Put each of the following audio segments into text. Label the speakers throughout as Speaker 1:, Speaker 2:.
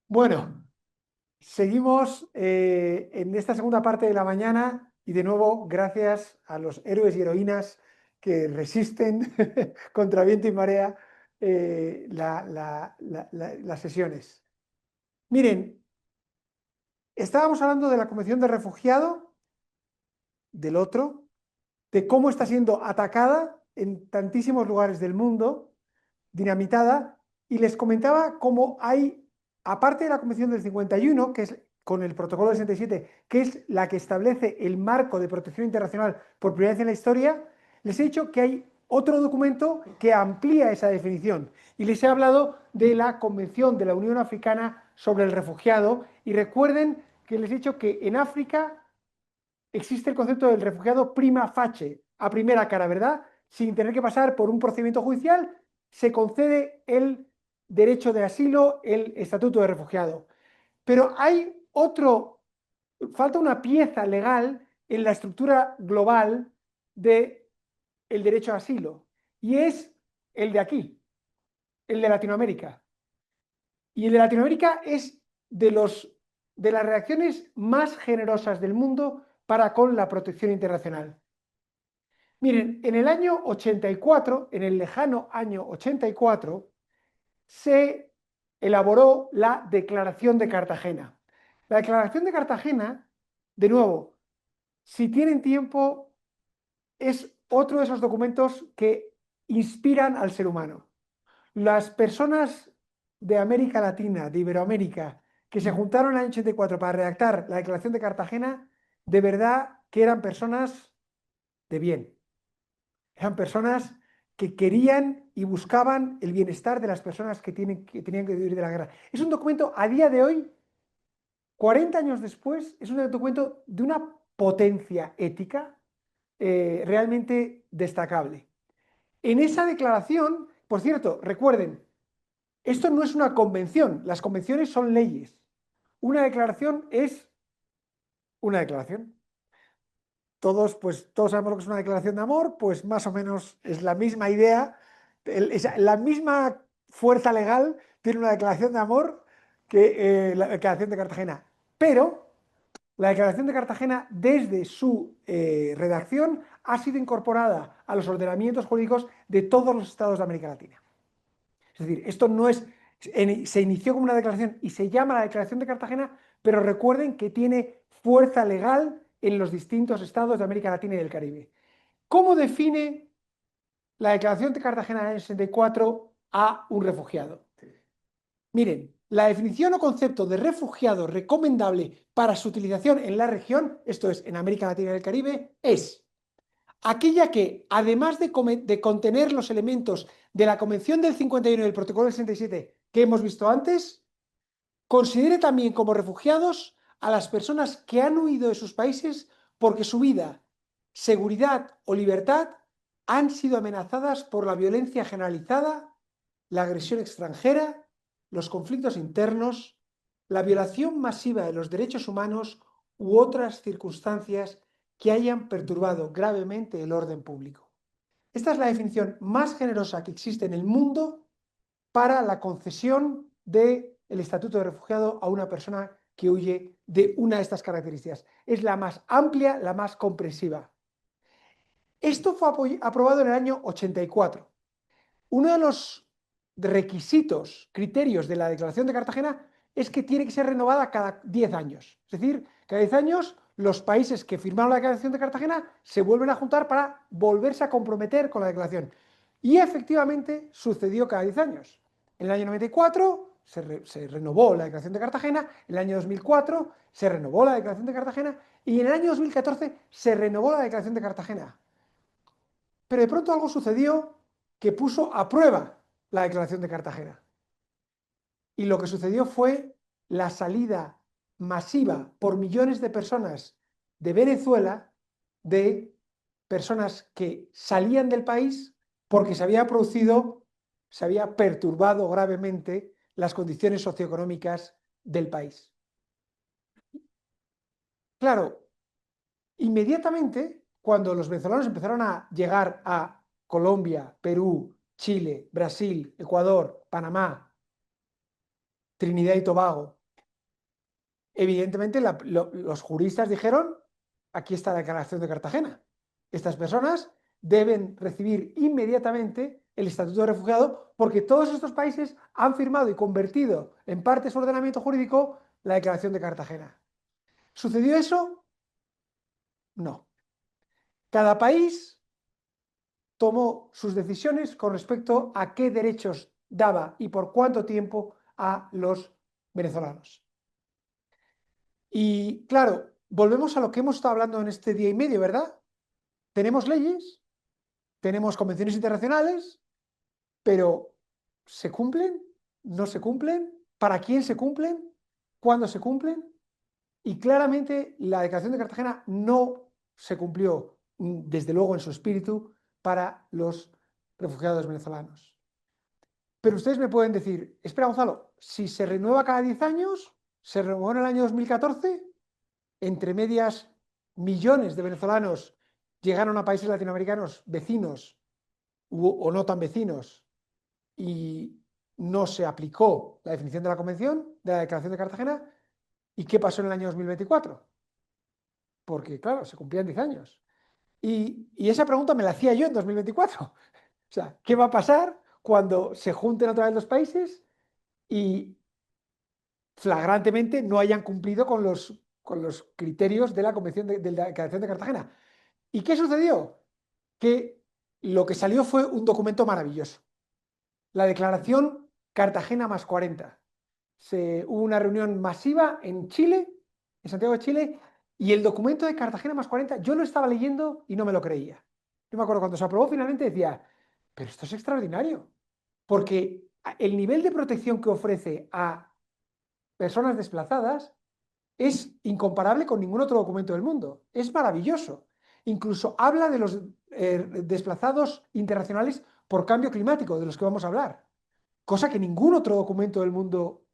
Speaker 1: Bueno, seguimos en esta segunda parte de la mañana y de nuevo gracias a los héroes y heroínas que resisten contra viento y marea las sesiones. Miren, estábamos hablando de la Convención de Refugiado, del otro, de cómo está siendo atacada en tantísimos lugares del mundo, dinamitada, y les comentaba cómo hay, aparte de la Convención del 51, que es con el Protocolo del 67, que es la que establece el marco de protección internacional por primera vez en la historia, les he dicho que hay otro documento que amplía esa definición. Y les he hablado de la Convención de la Unión Africana sobre el Refugiado. Y recuerden que les he dicho que en África existe el concepto del refugiado prima facie, a primera cara, ¿verdad? Sin tener que pasar por un procedimiento judicial, se concede el derecho de asilo, el estatuto de refugiado. Pero hay otro, falta una pieza legal en la estructura global del derecho a asilo, y es el de aquí, el de Latinoamérica. Y el de Latinoamérica es de las reacciones más generosas del mundo para con la protección internacional. Miren, en el año 84, en el lejano año 84, se elaboró la Declaración de Cartagena. La Declaración de Cartagena, de nuevo, si tienen tiempo, es otro de esos documentos que inspiran al ser humano. Las personas de América Latina, de Iberoamérica, que se juntaron en el año 84 para redactar la Declaración de Cartagena, de verdad que eran personas de bien. Eran personas que querían y buscaban el bienestar de las personas que tenían que huir de la guerra. Es un documento a día de hoy, 40 años después, es un documento de una potencia ética realmente destacable. En esa declaración, por cierto, recuerden, esto no es una convención, las convenciones son leyes. Una declaración es una declaración. Todos sabemos lo que es una declaración de amor, pues más o menos es la misma idea, la misma fuerza legal tiene una declaración de amor que la declaración de Cartagena. Pero la declaración de Cartagena, desde su redacción, ha sido incorporada a los ordenamientos jurídicos de todos los estados de América Latina. Es decir, esto no es, se inició como una declaración y se llama la Declaración de Cartagena, pero recuerden que tiene fuerza legal en los distintos estados de América Latina y del Caribe. ¿Cómo define la Declaración de Cartagena del 64 a un refugiado? Miren, la definición o concepto de refugiado recomendable para su utilización en la región, esto es, en América Latina y el Caribe, es aquella que, además de contener los elementos de la Convención del 51 y el Protocolo del 67 que hemos visto antes, considere también como refugiados a las personas que han huido de sus países porque su vida, seguridad o libertad han sido amenazadas por la violencia generalizada, la agresión extranjera, los conflictos internos, la violación masiva de los derechos humanos u otras circunstancias que hayan perturbado gravemente el orden público. Esta es la definición más generosa que existe en el mundo para la concesión del estatuto de refugiado a una persona que huye de una de estas características. Es la más amplia, la más comprensiva. Esto fue aprobado en el año 84. Uno de los requisitos, criterios de la Declaración de Cartagena es que tiene que ser renovada cada 10 años. Es decir, cada 10 años los países que firmaron la Declaración de Cartagena se vuelven a juntar para volverse a comprometer con la declaración. Y efectivamente sucedió cada 10 años. En el año 94 se renovó la Declaración de Cartagena, en el año 2004 se renovó la Declaración de Cartagena y en el año 2014 se renovó la Declaración de Cartagena. Pero de pronto algo sucedió que puso a prueba la Declaración de Cartagena. Y lo que sucedió fue la salida masiva por millones de personas de Venezuela, de personas que salían del país porque se había perturbado gravemente las condiciones socioeconómicas del país. Claro, inmediatamente, cuando los venezolanos empezaron a llegar a Colombia, Perú, Chile, Brasil, Ecuador, Panamá, Trinidad y Tobago. Evidentemente, los juristas dijeron, aquí está la Declaración de Cartagena. Estas personas deben recibir inmediatamente el estatuto de refugiado porque todos estos países han firmado y convertido en parte de su ordenamiento jurídico la Declaración de Cartagena. ¿Sucedió eso? No. Cada país tomó sus decisiones con respecto a qué derechos daba y por cuánto tiempo a los venezolanos. Y claro, volvemos a lo que hemos estado hablando en este día y medio, ¿verdad? Tenemos leyes, tenemos convenciones internacionales, pero ¿se cumplen? ¿No se cumplen? ¿Para quién se cumplen? ¿Cuándo se cumplen? Y claramente la Declaración de Cartagena no se cumplió, desde luego en su espíritu, para los refugiados venezolanos. Pero ustedes me pueden decir, espera Gonzalo, si se renueva cada 10 años, se renovó en el año 2014, entre medias millones de venezolanos llegaron a países latinoamericanos vecinos o no tan vecinos y no se aplicó la definición de la Convención, de la Declaración de Cartagena. ¿Y qué pasó en el año 2024? Porque, claro, se cumplían 10 años. Y esa pregunta me la hacía yo en 2024. O sea, ¿qué va a pasar cuando se junten otra vez los países y flagrantemente no hayan cumplido con los criterios de la Convención de la Declaración de Cartagena? ¿Y qué sucedió? Que lo que salió fue un documento maravilloso. La Declaración Cartagena más 40. Hubo una reunión masiva en Chile, en Santiago de Chile, y el documento de Cartagena más 40, yo lo estaba leyendo y no me lo creía. Yo me acuerdo cuando se aprobó finalmente decía, pero esto es extraordinario, porque el nivel de protección que ofrece a personas desplazadas es incomparable con ningún otro documento del mundo. Es maravilloso. Incluso habla de los desplazados internacionales por cambio climático, de los que vamos a hablar, cosa que ningún otro documento del mundo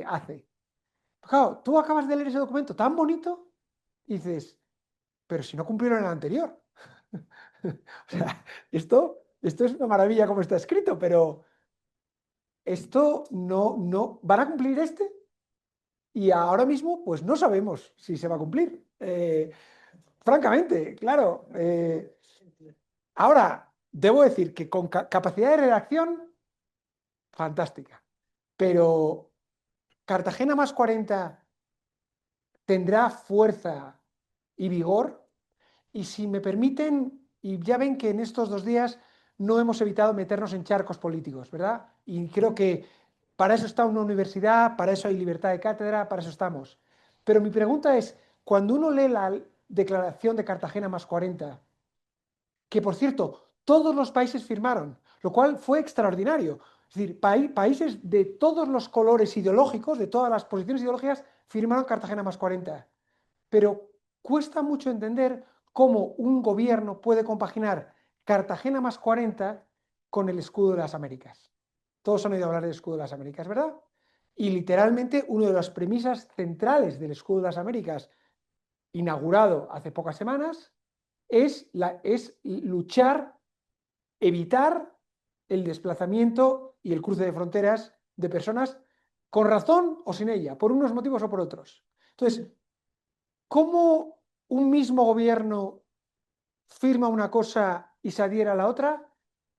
Speaker 1: hace. Claro, tú acabas de leer ese documento tan bonito y dices, pero si no cumplieron el anterior. O sea, esto es una maravilla como está escrito, pero esto no, ¿van a cumplir este? Y ahora mismo, pues no sabemos si se va a cumplir. Francamente, claro. Ahora, debo decir que con capacidad de redacción, fantástica. Pero Cartagena más 40 tendrá fuerza y vigor. Y si me permiten, y ya ven que en estos 2 días no hemos evitado meternos en charcos políticos, ¿verdad? Y creo que para eso está una universidad, para eso hay libertad de cátedra, para eso estamos. Pero mi pregunta es, cuando uno lee la Declaración de Cartagena más 40, que por cierto, todos los países firmaron, lo cual fue extraordinario. Es decir, países de todos los colores ideológicos, de todas las posiciones ideológicas, firmaron Cartagena más 40. Pero cuesta mucho entender cómo un gobierno puede compaginar Cartagena más 40 con el escudo de las Américas. Todos han oído hablar del escudo de las Américas, ¿verdad? Y literalmente una de las premisas centrales del escudo de las Américas, inaugurado hace pocas semanas, es luchar, evitar el desplazamiento y el cruce de fronteras de personas con razón o sin ella, por unos motivos o por otros. Entonces, ¿cómo un mismo gobierno firma una cosa y se adhiere a la otra?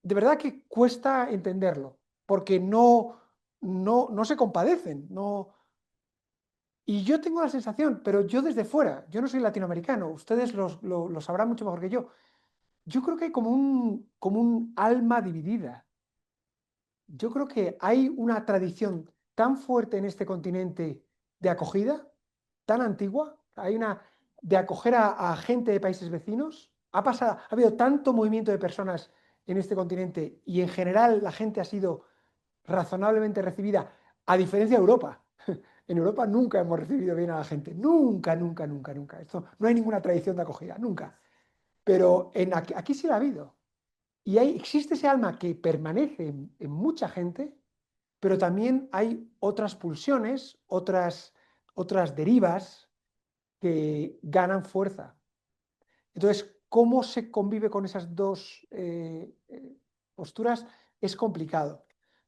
Speaker 1: De verdad que cuesta entenderlo, porque no se compadecen. No. Y yo tengo la sensación, pero yo desde fuera, yo no soy latinoamericano, ustedes lo sabrán mucho mejor que yo. Yo creo que hay como un alma dividida. Yo creo que hay una tradición tan fuerte en este continente de acogida, tan antigua, hay una de acoger a gente de países vecinos. Ha habido tanto movimiento de personas en este continente y en general la gente ha sido razonablemente recibida, a diferencia de Europa. En Europa nunca hemos recibido bien a la gente, nunca, nunca, nunca, nunca. Esto, no hay ninguna tradición de acogida, nunca. Pero aquí sí la ha habido. Y existe ese alma que permanece en mucha gente, pero también hay otras pulsiones, otras derivas que ganan fuerza. Entonces, ¿cómo se convive con esas dos posturas? Es complicado.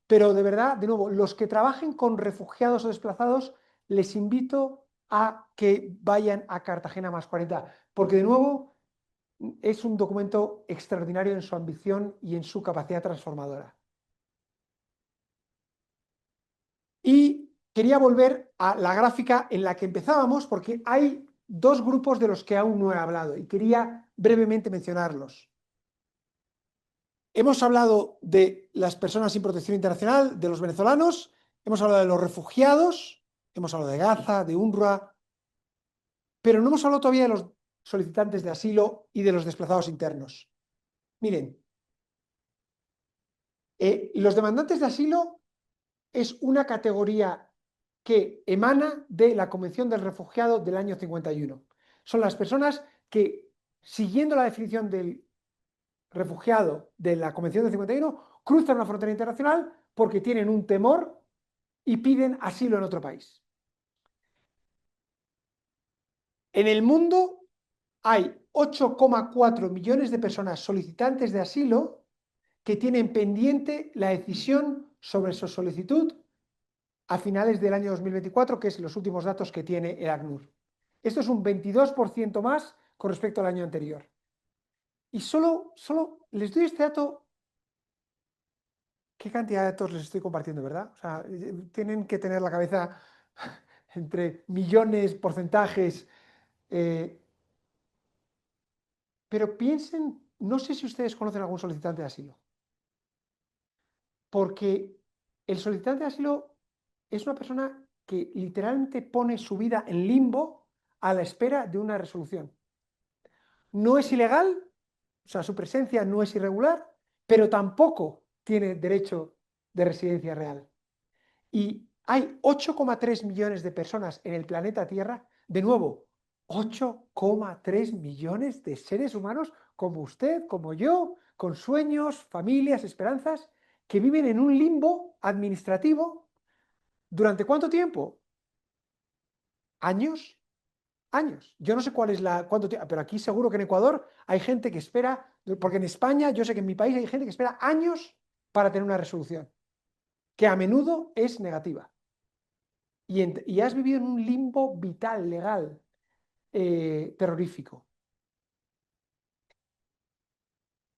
Speaker 1: Pero de verdad, de nuevo, los que trabajen con refugiados o desplazados, les invito a que vayan a Cartagena más 40, porque de nuevo es un documento extraordinario en su ambición y en su capacidad transformadora. Y quería volver a la gráfica en la que empezábamos, porque hay dos grupos de los que aún no he hablado y quería brevemente mencionarlos. Hemos hablado de las personas sin protección internacional, de los venezolanos, hemos hablado de los refugiados, hemos hablado de Gaza, de UNRWA, pero no hemos hablado todavía de los solicitantes de asilo y de los desplazados internos. Miren, los demandantes de asilo es una categoría que emana de la Convención del Refugiado del año 51. Son las personas que, siguiendo la definición del refugiado de la Convención del 51, cruzan una frontera internacional porque tienen un temor y piden asilo en otro país. En el mundo hay 8,4 millones de personas solicitantes de asilo que tienen pendiente la decisión sobre su solicitud a finales del año 2024, que es los últimos datos que tiene el ACNUR. Esto es un 22% más con respecto al año anterior. Y solo les doy este dato. ¿Qué cantidad de datos les estoy compartiendo, verdad? O sea, tienen que tener la cabeza entre millones, porcentajes. Pero piensen, no sé si ustedes conocen algún solicitante de asilo, porque el solicitante de asilo es una persona que literalmente pone su vida en limbo a la espera de una resolución. No es ilegal, o sea, su presencia no es irregular, pero tampoco tiene derecho de residencia real. Y hay 8,3 millones de personas en el planeta Tierra, de nuevo, 8,3 millones de seres humanos como usted, como yo, con sueños, familias, esperanzas, que viven en un limbo administrativo. ¿Durante cuánto tiempo? Años, años. Yo no sé cuál es cuánto tiempo, pero aquí seguro que en Ecuador hay gente que espera, porque en España, yo sé que en mi país hay gente que espera años para tener una resolución, que a menudo es negativa. Y has vivido en un limbo vital, legal, terrorífico.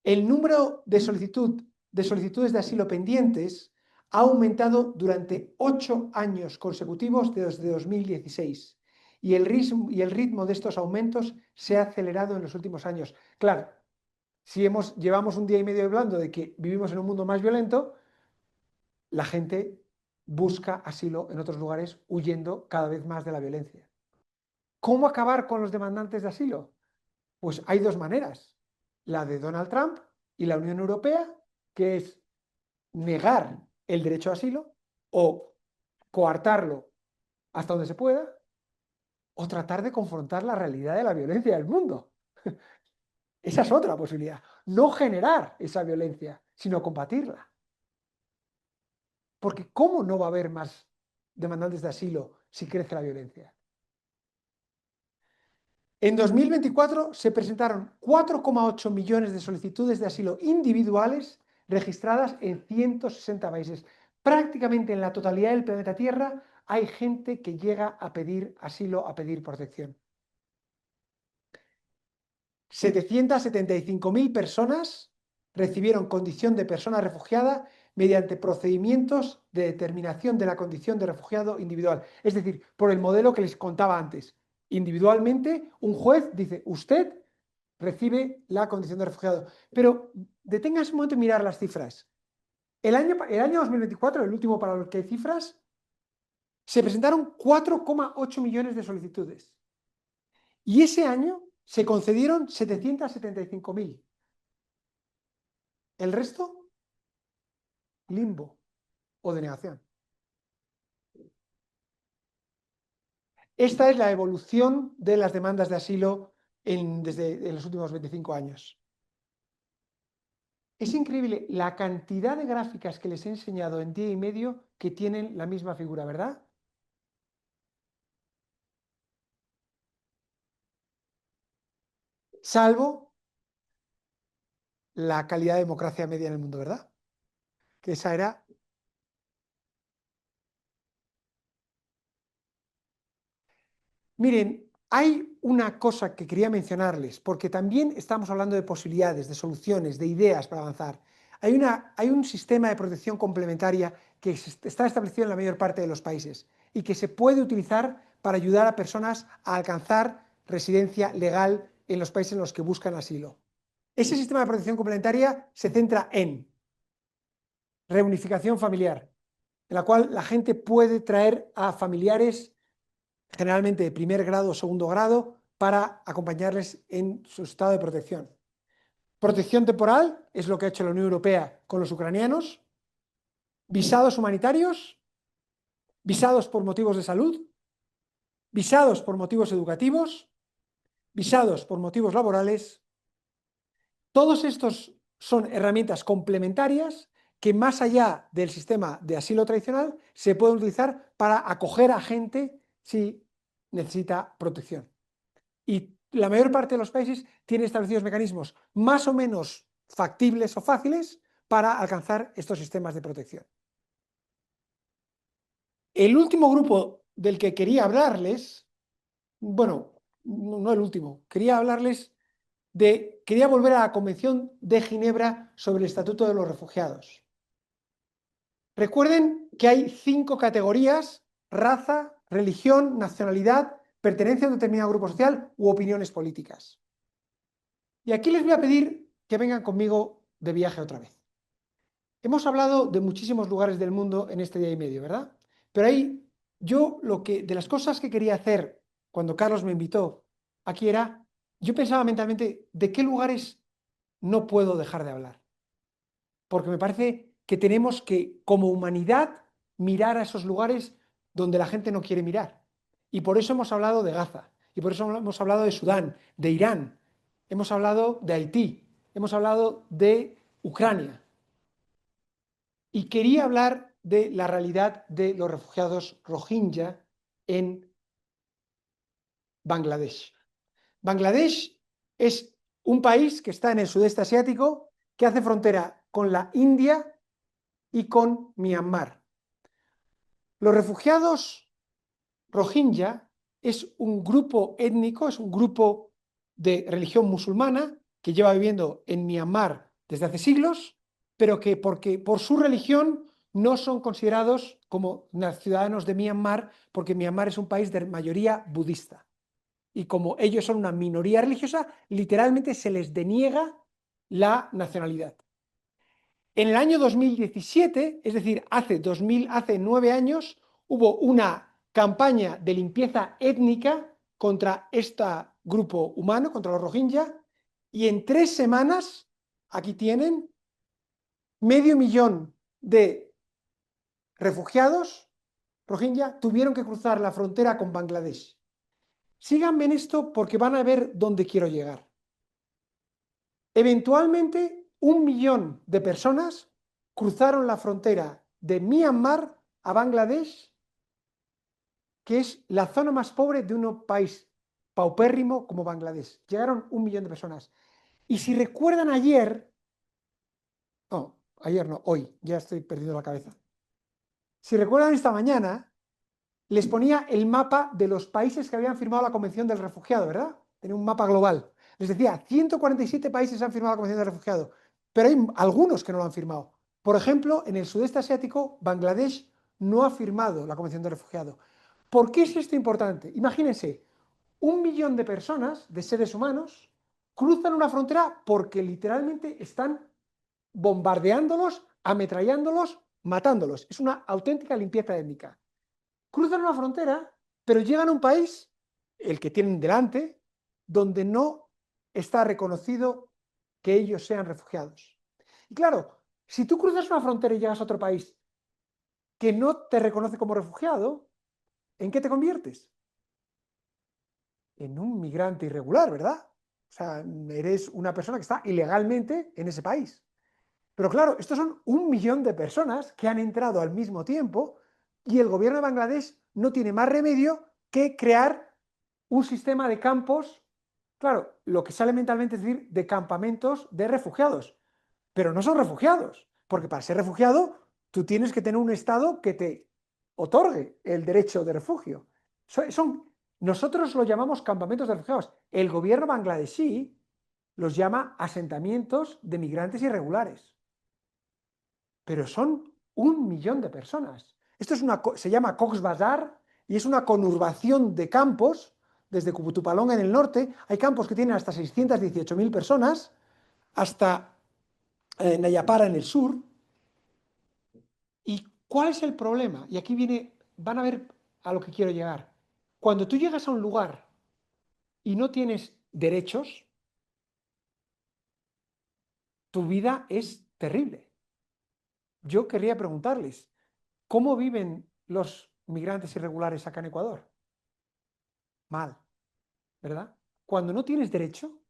Speaker 1: El número de solicitudes de asilo pendientes ha aumentado durante 8 años consecutivos desde 2016 y el ritmo de estos aumentos se ha acelerado en los últimos años. Claro, si llevamos un día y medio hablando de que vivimos en un mundo más violento, la gente busca asilo en otros lugares huyendo cada vez más de la violencia. ¿Cómo acabar con los demandantes de asilo? Pues hay dos maneras, la de Donald Trump y la Unión Europea, que es negar el derecho a asilo o coartarlo hasta donde se pueda, o tratar de confrontar la realidad de la violencia del mundo. Esa es otra posibilidad. No generar esa violencia, sino combatirla. Porque ¿cómo no va a haber más demandantes de asilo si crece la violencia? En 2024 se presentaron 4,8 millones de solicitudes de asilo individuales registradas en 160 países. Prácticamente en la totalidad del planeta Tierra hay gente que llega a pedir asilo, a pedir protección. 775.000 personas recibieron condición de persona refugiada mediante procedimientos de determinación de la condición de refugiado individual. Es decir, por el modelo que les contaba antes. Individualmente, un juez dice, usted recibe la condición de refugiado. Pero deténgase un momento y mirar las cifras. El año 2024, el último para los que hay cifras, se presentaron 4,8 millones de solicitudes. Y ese año se concedieron 775.000. El resto, limbo o denegación. Esta es la evolución de las demandas de asilo desde los últimos 25 años. Es increíble la cantidad de gráficas que les he enseñado en día y medio que tienen la misma figura, ¿verdad? Salvo la calidad de democracia media en el mundo, ¿verdad? Que esa era Miren, hay una cosa que quería mencionarles, porque también estamos hablando de posibilidades, de soluciones, de ideas para avanzar. Hay un sistema de protección complementaria que está establecido en la mayor parte de los países y que se puede utilizar para ayudar a personas a alcanzar residencia legal en los países en los que buscan asilo. Ese sistema de protección complementaria se centra en reunificación familiar, en la cual la gente puede traer a familiares generalmente de primer grado o segundo grado, para acompañarles en su estado de protección. Protección temporal es lo que ha hecho la Unión Europea con los ucranianos. Visados humanitarios, visados por motivos de salud, visados por motivos educativos, visados por motivos laborales. Todos estos son herramientas complementarias que, más allá del sistema de asilo tradicional, se pueden utilizar para acoger a gente si necesita protección. Y la mayor parte de los países tienen establecidos mecanismos más o menos factibles o fáciles para alcanzar estos sistemas de protección. El último grupo del que quería hablarles, bueno, no el último, quería volver a la Convención de Ginebra sobre el Estatuto de los Refugiados. Recuerden que hay 5 categorías: raza, religión, nacionalidad, pertenencia a un determinado grupo social u opiniones políticas. Y aquí les voy a pedir que vengan conmigo de viaje otra vez. Hemos hablado de muchísimos lugares del mundo en este día y medio, ¿verdad? Pero ahí de las cosas que quería hacer cuando Carlos me invitó aquí era, yo pensaba mentalmente, ¿de qué lugares no puedo dejar de hablar? Porque me parece que tenemos que, como humanidad, mirar a esos lugares donde la gente no quiere mirar. Y por eso hemos hablado de Gaza, y por eso hemos hablado de Sudán, de Irán, hemos hablado de Haití, hemos hablado de Ucrania. Y quería hablar de la realidad de los refugiados Rohingya en Bangladesh. Bangladesh es un país que está en el sudeste asiático, que hace frontera con la India y con Myanmar. Los refugiados Rohingya es un grupo étnico, es un grupo de religión musulmana que lleva viviendo en Myanmar desde hace siglos, pero que por su religión no son considerados como ciudadanos de Myanmar, porque Myanmar es un país de mayoría budista. Y como ellos son una minoría religiosa, literalmente se les deniega la nacionalidad. En el año 2017, es decir, hace 9 años, hubo una campaña de limpieza étnica contra este grupo humano, contra los Rohingya, y en 3 semanas, aquí tienen, 500.000 de refugiados Rohingya tuvieron que cruzar la frontera con Bangladesh. Síganme en esto porque van a ver dónde quiero llegar. Eventualmente, 1 millón de personas cruzaron la frontera de Myanmar a Bangladesh, que es la zona más pobre de un país paupérrimo como Bangladesh. Llegaron 1 millón de personas. Y si recuerdan hoy, ya estoy perdiendo la cabeza. Si recuerdan esta mañana, les ponía el mapa de los países que habían firmado la Convención del Refugiado, ¿verdad? Tenía un mapa global. Les decía, 147 países han firmado la Convención del Refugiado, pero hay algunos que no lo han firmado. Por ejemplo, en el sudeste asiático, Bangladesh no ha firmado la Convención del Refugiado. ¿Por qué es esto importante? Imagínense, 1 millón de personas, de seres humanos, cruzan una frontera porque literalmente están bombardeándolos, ametrallándolos, matándolos. Es una auténtica limpieza étnica. Cruzan una frontera, pero llegan a un país, el que tienen delante, donde no está reconocido que ellos sean refugiados. Y claro, si tú cruzas una frontera y llegas a otro país que no te reconoce como refugiado, ¿en qué te conviertes? En un migrante irregular, ¿verdad? O sea, eres una persona que está ilegalmente en ese país. Pero claro, estos son 1 millón de personas que han entrado al mismo tiempo y el gobierno de Bangladesh no tiene más remedio que crear un sistema de campos, claro, lo que sale mentalmente es decir, de campamentos de refugiados, pero no son refugiados, porque para ser refugiado tú tienes que tener un estado que te otorgue el derecho de refugio. Son Nosotros lo llamamos campamentos de refugiados. El gobierno bangladesí los llama asentamientos de migrantes irregulares. Pero son 1 millón de personas. Esto se llama Cox's Bazar y es una conurbación de campos. Desde Cuputupalong en el norte hay campos que tienen hasta 618.000 personas, hasta Nayapara en el sur. ¿Y cuál es el problema? Y aquí van a ver a lo que quiero llegar. Cuando tú llegas a un lugar y no tienes derechos, tu vida es terrible. Yo querría preguntarles, ¿cómo viven los migrantes irregulares acá en Ecuador? Mal, ¿verdad? Cuando no tienes derecho,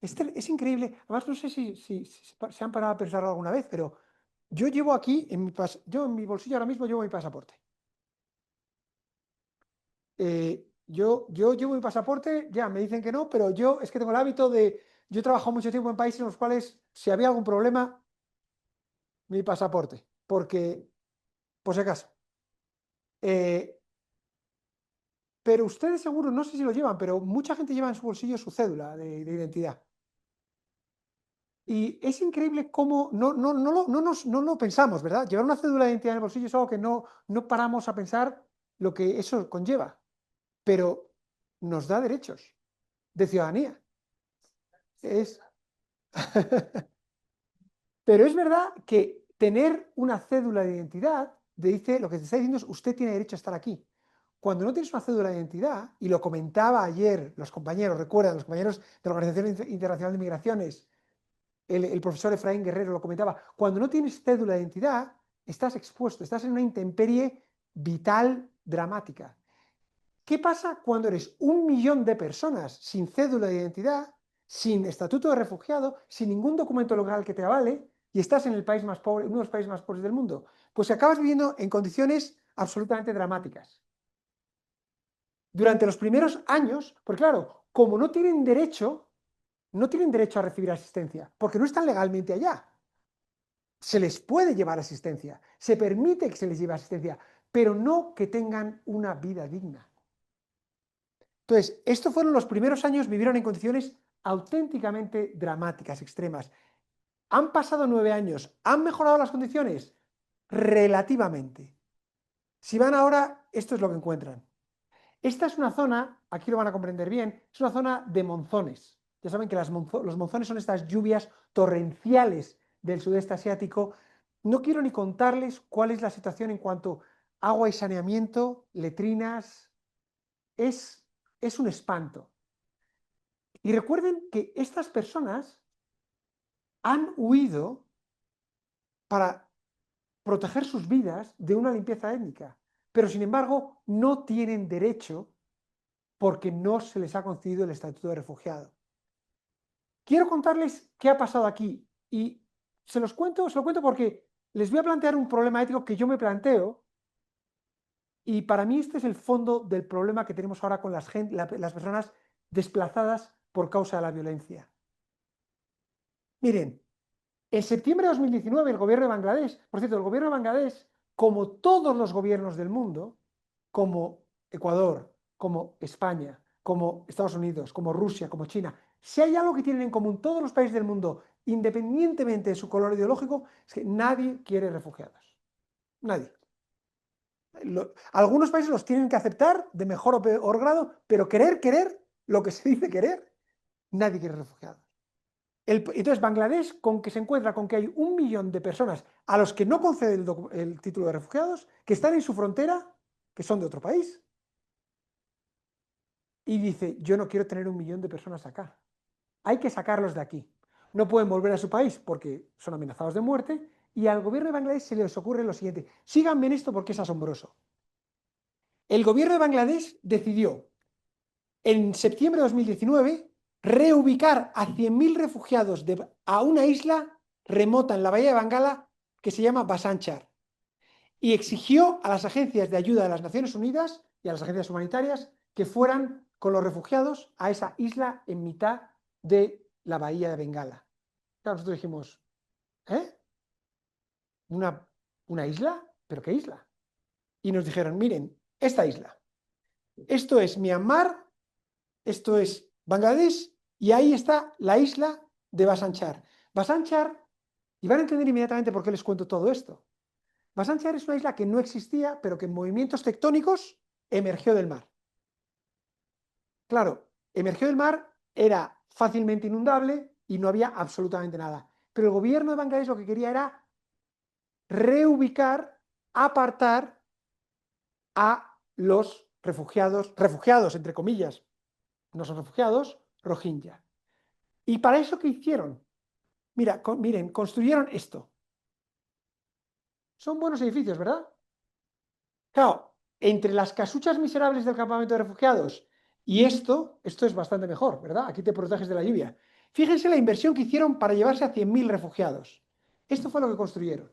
Speaker 1: es increíble. Además, no sé si se han parado a pensarlo alguna vez, pero yo llevo aquí, yo en mi bolsillo ahora mismo llevo mi pasaporte. Yo llevo mi pasaporte, ya me dicen que no, pero yo es que tengo el hábito yo he trabajado mucho tiempo en países en los cuales, si había algún problema, mi pasaporte, porque, por si acaso. Eh, pero ustedes seguro, no sé si lo llevan, pero mucha gente lleva en su bolsillo su cédula de identidad. Y es increíble cómo no lo pensamos, ¿verdad? Llevar una cédula de identidad en el bolsillo es algo que no paramos a pensar lo que eso conlleva, pero nos da derechos de ciudadanía. Es... Pero es verdad que tener una cédula de identidad dice, lo que te está diciendo es, usted tiene derecho a estar aquí. Cuando no tienes una cédula de identidad, y lo comentaba ayer los compañeros, recuerdan, los compañeros de la Organización Internacional de Migraciones, el profesor Efraín Guerrero lo comentaba, cuando no tienes cédula de identidad, estás expuesto, estás en una intemperie vital dramática. ¿Qué pasa cuando eres 1 millón de personas sin cédula de identidad, sin estatuto de refugiado, sin ningún documento legal que te avale y estás en el país más pobre, uno de los países más pobres del mundo? Pues acabas viviendo en condiciones absolutamente dramáticas. Durante los primeros años, porque claro, como no tienen derecho a recibir asistencia, porque no están legalmente allá. Se les puede llevar asistencia, se permite que se les lleve asistencia, pero no que tengan una vida digna. Entonces, estos fueron los primeros años, vivieron en condiciones auténticamente dramáticas, extremas. Han pasado 9 años, ¿han mejorado las condiciones? Relativamente. Si van ahora, esto es lo que encuentran. Esta es una zona, aquí lo van a comprender bien, es una zona de monzones. Ya saben que los monzones son estas lluvias torrenciales del sudeste asiático. No quiero ni contarles cuál es la situación en cuanto a agua y saneamiento, letrinas. Es un espanto. Y recuerden que estas personas han huido para proteger sus vidas de una limpieza étnica, pero sin embargo no tienen derecho porque no se les ha concedido el estatuto de refugiado. Quiero contarles qué ha pasado aquí y se lo cuento porque les voy a plantear un problema ético que yo me planteo y para mí este es el fondo del problema que tenemos ahora con las personas desplazadas por causa de la violencia. Miren, en septiembre de 2019 el gobierno de Bangladesh, por cierto, el gobierno de Bangladesh, como todos los gobiernos del mundo, como Ecuador, como España, como Estados Unidos, como Rusia, como China, si hay algo que tienen en común todos los países del mundo, independientemente de su color ideológico, es que nadie quiere refugiados. Nadie. Algunos países los tienen que aceptar de mejor o peor grado, pero querer, lo que se dice querer, nadie quiere refugiados. Entonces, Bangladesh, con que se encuentra con que hay 1 millón de personas a los que no concede el título de refugiados, que están en su frontera, que son de otro país, y dice, yo no quiero tener 1 millón de personas acá. Hay que sacarlos de aquí. No pueden volver a su país porque son amenazados de muerte, y al gobierno de Bangladesh se les ocurre lo siguiente. Síganme en esto porque es asombroso. El gobierno de Bangladesh decidió, en septiembre de 2019, reubicar a 100.000 refugiados a una isla remota en la bahía de Bengala que se llama Bhasanchar y exigió a las agencias de ayuda de las Naciones Unidas y a las agencias humanitarias que fueran con los refugiados a esa isla en mitad de la bahía de Bengala. Claro, nosotros dijimos, ¿eh? ¿Una isla? ¿Pero qué isla? Y nos dijeron, miren, esta isla. Esto es Myanmar, esto es Bangladesh, y ahí está la isla de Bhasan Char. Bhasan Char, y van a entender inmediatamente por qué les cuento todo esto. Bhasan Char es una isla que no existía, pero que en movimientos tectónicos emergió del mar. Claro, emergió del mar, era fácilmente inundable y no había absolutamente nada. Pero el gobierno de Bangladesh lo que quería era reubicar, apartar a los refugiados entre comillas, no son refugiados, Rohingya. ¿Y para eso qué hicieron? Miren, construyeron esto. Son buenos edificios, ¿verdad? Claro, entre las casuchas miserables del campamento de refugiados y esto es bastante mejor, ¿verdad? Aquí te proteges de la lluvia. Fíjense la inversión que hicieron para llevarse a 100.000 refugiados. Esto fue lo que construyeron.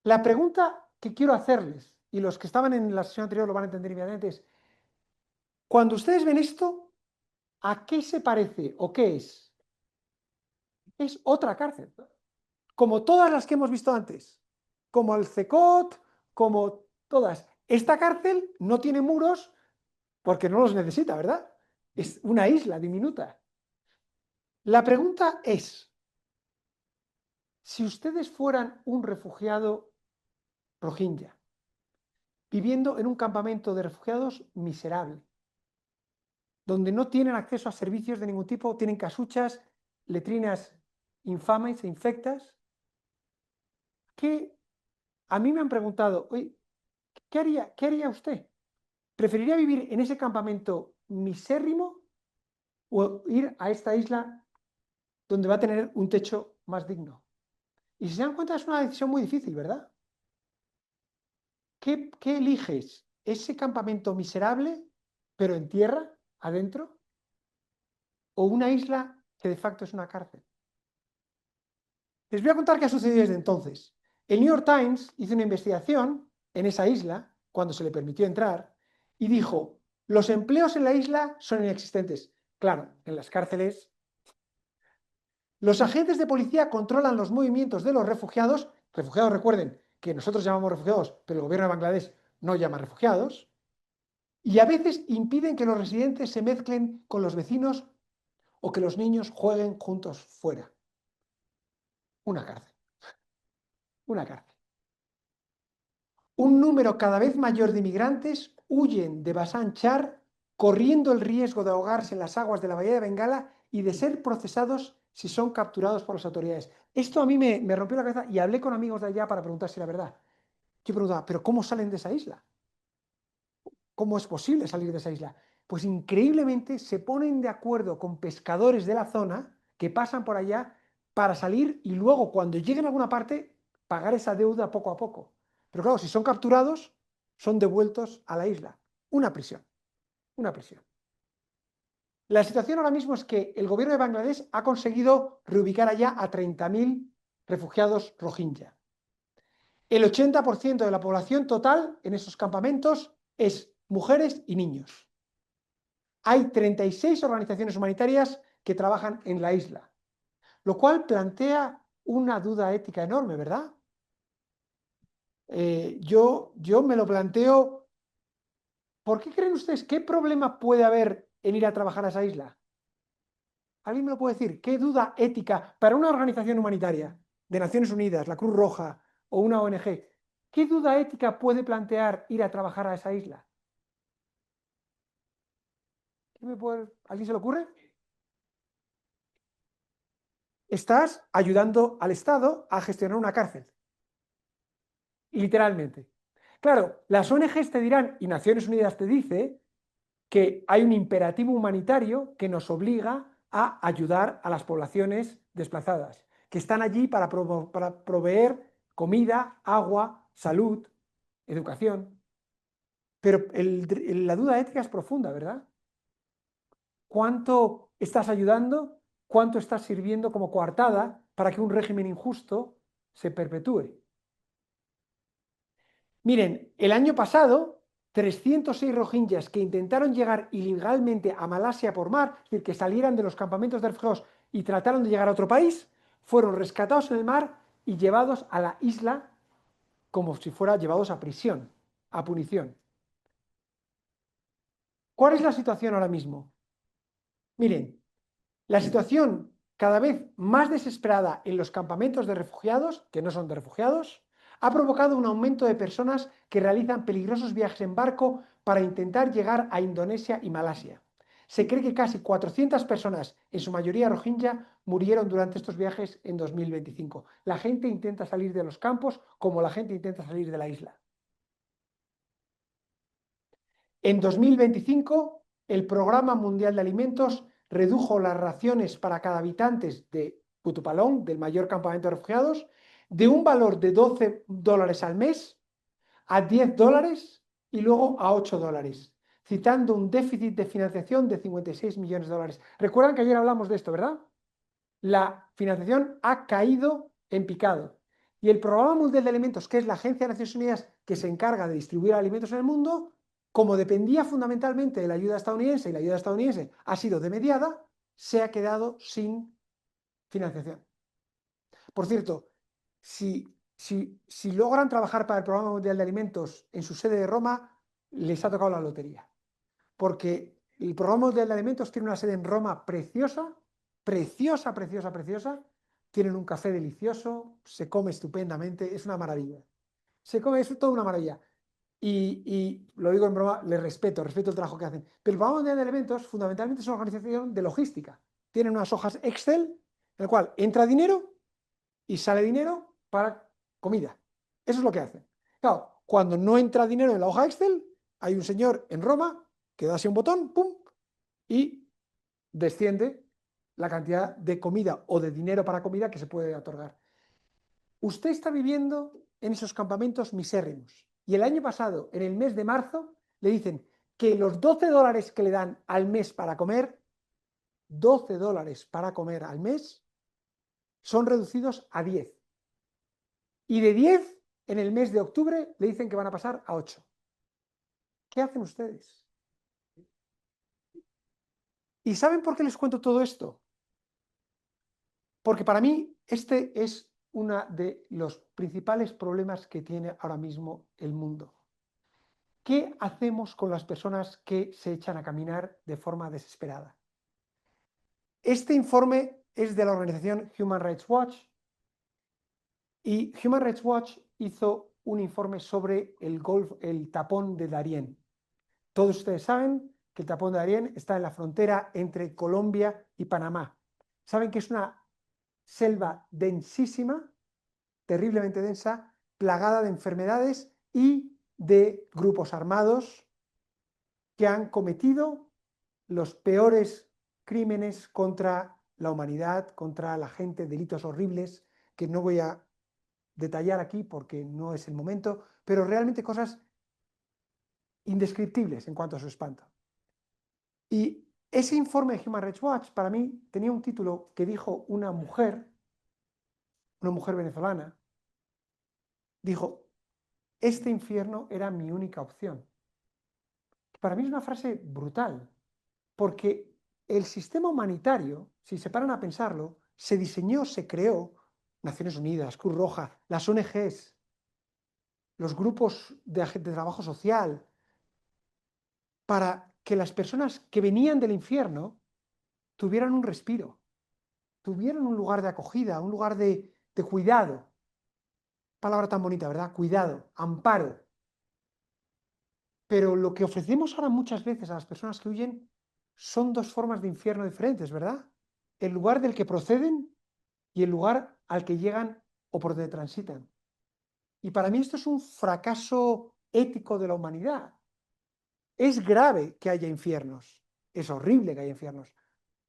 Speaker 1: La pregunta que quiero hacerles, y los que estaban en la sesión anterior lo van a entender inmediatamente, es, cuando ustedes ven esto, ¿a qué se parece o qué es? Es otra cárcel, como todas las que hemos visto antes, como el CECOT, como todas. Esta cárcel no tiene muros porque no los necesita, ¿verdad? Es una isla diminuta. La pregunta es, si ustedes fueran un refugiado rohingya, viviendo en un campamento de refugiados miserable, donde no tienen acceso a servicios de ningún tipo, tienen casuchas, letrinas infames e infectas, que a mí me han preguntado, oye, qué haría usted? ¿Preferiría vivir en ese campamento misérrimo o ir a esta isla donde va a tener un techo más digno? Y si se dan cuenta es una decisión muy difícil, ¿verdad? ¿Qué eliges? ¿Ese campamento miserable, pero en tierra, adentro? ¿O una isla que de facto es una cárcel? Les voy a contar qué ha sucedido desde entonces. El New York Times hizo una investigación en esa isla, cuando se le permitió entrar, y dijo, los empleos en la isla son inexistentes. Claro, en las cárceles. Los agentes de policía controlan los movimientos de los refugiados. Refugiados, recuerden que nosotros llamamos refugiados, pero el gobierno de Bangladesh no llama refugiados. Y a veces impiden que los residentes se mezclen con los vecinos o que los niños jueguen juntos fuera. Una cárcel. Una cárcel. Un número cada vez mayor de inmigrantes huyen de Bhasan Char corriendo el riesgo de ahogarse en las aguas de la Bahía de Bengala y de ser procesados si son capturados por las autoridades. Esto a mí me rompió la cabeza y hablé con amigos de allá para preguntar si era verdad. Yo preguntaba, ¿pero cómo salen de esa isla? ¿Cómo es posible salir de esa isla? Pues increíblemente se ponen de acuerdo con pescadores de la zona que pasan por allá para salir y luego cuando lleguen a alguna parte pagar esa deuda poco a poco. Pero claro, si son capturados, son devueltos a la isla. Una prisión, una prisión. La situación ahora mismo es que el gobierno de Bangladesh ha conseguido reubicar allá a 30.000 refugiados rohingya. El 80% de la población total en esos campamentos es mujeres y niños. Hay 36 organizaciones humanitarias que trabajan en la isla, lo cual plantea una duda ética enorme, ¿verdad? Yo me lo planteo. ¿Por qué creen ustedes? ¿Qué problema puede haber en ir a trabajar a esa isla? ¿Alguien me lo puede decir? ¿Qué duda ética para una organización humanitaria de Naciones Unidas, la Cruz Roja o una ONG? ¿Qué duda ética puede plantear ir a trabajar a esa isla? ¿Alguien se le ocurre? Estás ayudando al Estado a gestionar una cárcel. Literalmente. Claro, las ONGs te dirán, y Naciones Unidas te dice, que hay un imperativo humanitario que nos obliga a ayudar a las poblaciones desplazadas, que están allí para proveer comida, agua, salud, educación. Pero la duda ética es profunda, ¿verdad? ¿Cuánto estás ayudando? ¿Cuánto estás sirviendo como coartada para que un régimen injusto se perpetúe? Miren, el año pasado, 306 rohingyas que intentaron llegar ilegalmente a Malasia por mar, es decir, que salieran de los campamentos de refugiados y trataron de llegar a otro país, fueron rescatados en el mar y llevados a la isla como si fueran llevados a prisión, a punición. ¿Cuál es la situación ahora mismo? Miren, la situación cada vez más desesperada en los campamentos de refugiados, que no son de refugiados, ha provocado un aumento de personas que realizan peligrosos viajes en barco para intentar llegar a Indonesia y Malasia. Se cree que casi 400 personas, en su mayoría rohingya, murieron durante estos viajes en 2025. La gente intenta salir de los campos como la gente intenta salir de la isla. En 2025, el Programa Mundial de Alimentos redujo las raciones para cada habitante de Kutupalong, del mayor campamento de refugiados, de un valor de $12 al mes a $10 y luego a $8, citando un déficit de financiación de 56 millones de dólares. Recuerdan que ayer hablamos de esto, ¿verdad? La financiación ha caído en picado. Y el Programa Mundial de Alimentos, que es la agencia de Naciones Unidas que se encarga de distribuir alimentos en el mundo, como dependía fundamentalmente de la ayuda estadounidense y la ayuda estadounidense ha sido demediada, se ha quedado sin financiación. Por cierto, si logran trabajar para el Programa Mundial de Alimentos en su sede de Roma, les ha tocado la lotería. Porque el Programa Mundial de Alimentos tiene una sede en Roma preciosa, preciosa, preciosa, preciosa. Tienen un café delicioso, se come estupendamente, es una maravilla. Se come, es toda una maravilla. Y lo digo en broma, les respeto el trabajo que hacen. Pero el Programa Mundial de Alimentos fundamentalmente es una organización de logística. Tienen unas hojas Excel en el cual entra dinero y sale dinero para comida. Eso es lo que hacen. Claro, cuando no entra dinero en la hoja Excel, hay un señor en Roma que da así un botón, ¡pum!, y desciende la cantidad de comida o de dinero para comida que se puede otorgar. Usted está viviendo en esos campamentos misérrimos. Y el año pasado, en el mes de marzo, le dicen que los $12 que le dan al mes para comer, $12 para comer al mes, son reducidos a 10. Y de 10, en el mes de octubre, le dicen que van a pasar a 8. ¿Qué hacen ustedes? ¿Y saben por qué les cuento todo esto? Porque para mí este es uno de los principales problemas que tiene ahora mismo el mundo. ¿Qué hacemos con las personas que se echan a caminar de forma desesperada? Este informe es de la organización Human Rights Watch y Human Rights Watch hizo un informe sobre el tapón de Darién. Todos ustedes saben que el tapón de Darién está en la frontera entre Colombia y Panamá. Saben que es una selva densísima, terriblemente densa, plagada de enfermedades y de grupos armados que han cometido los peores crímenes contra la humanidad, contra la gente, delitos horribles que no voy a detallar aquí porque no es el momento, pero realmente cosas indescriptibles en cuanto a su espanto. Y ese informe de Human Rights Watch para mí tenía un título que dijo una mujer venezolana, dijo: este infierno era mi única opción. Para mí es una frase brutal, porque el sistema humanitario, si se paran a pensarlo, se diseñó, se creó, Naciones Unidas, Cruz Roja, las ONGs, los grupos de trabajo social, para que las personas que venían del infierno tuvieran un respiro, tuvieran un lugar de acogida, un lugar de cuidado. Palabra tan bonita, ¿verdad? Cuidado, amparo. Pero lo que ofrecemos ahora muchas veces a las personas que huyen son dos formas de infierno diferentes, ¿verdad? El lugar del que proceden y el lugar al que llegan o por donde transitan. Y para mí esto es un fracaso ético de la humanidad. Es grave que haya infiernos, es horrible que haya infiernos.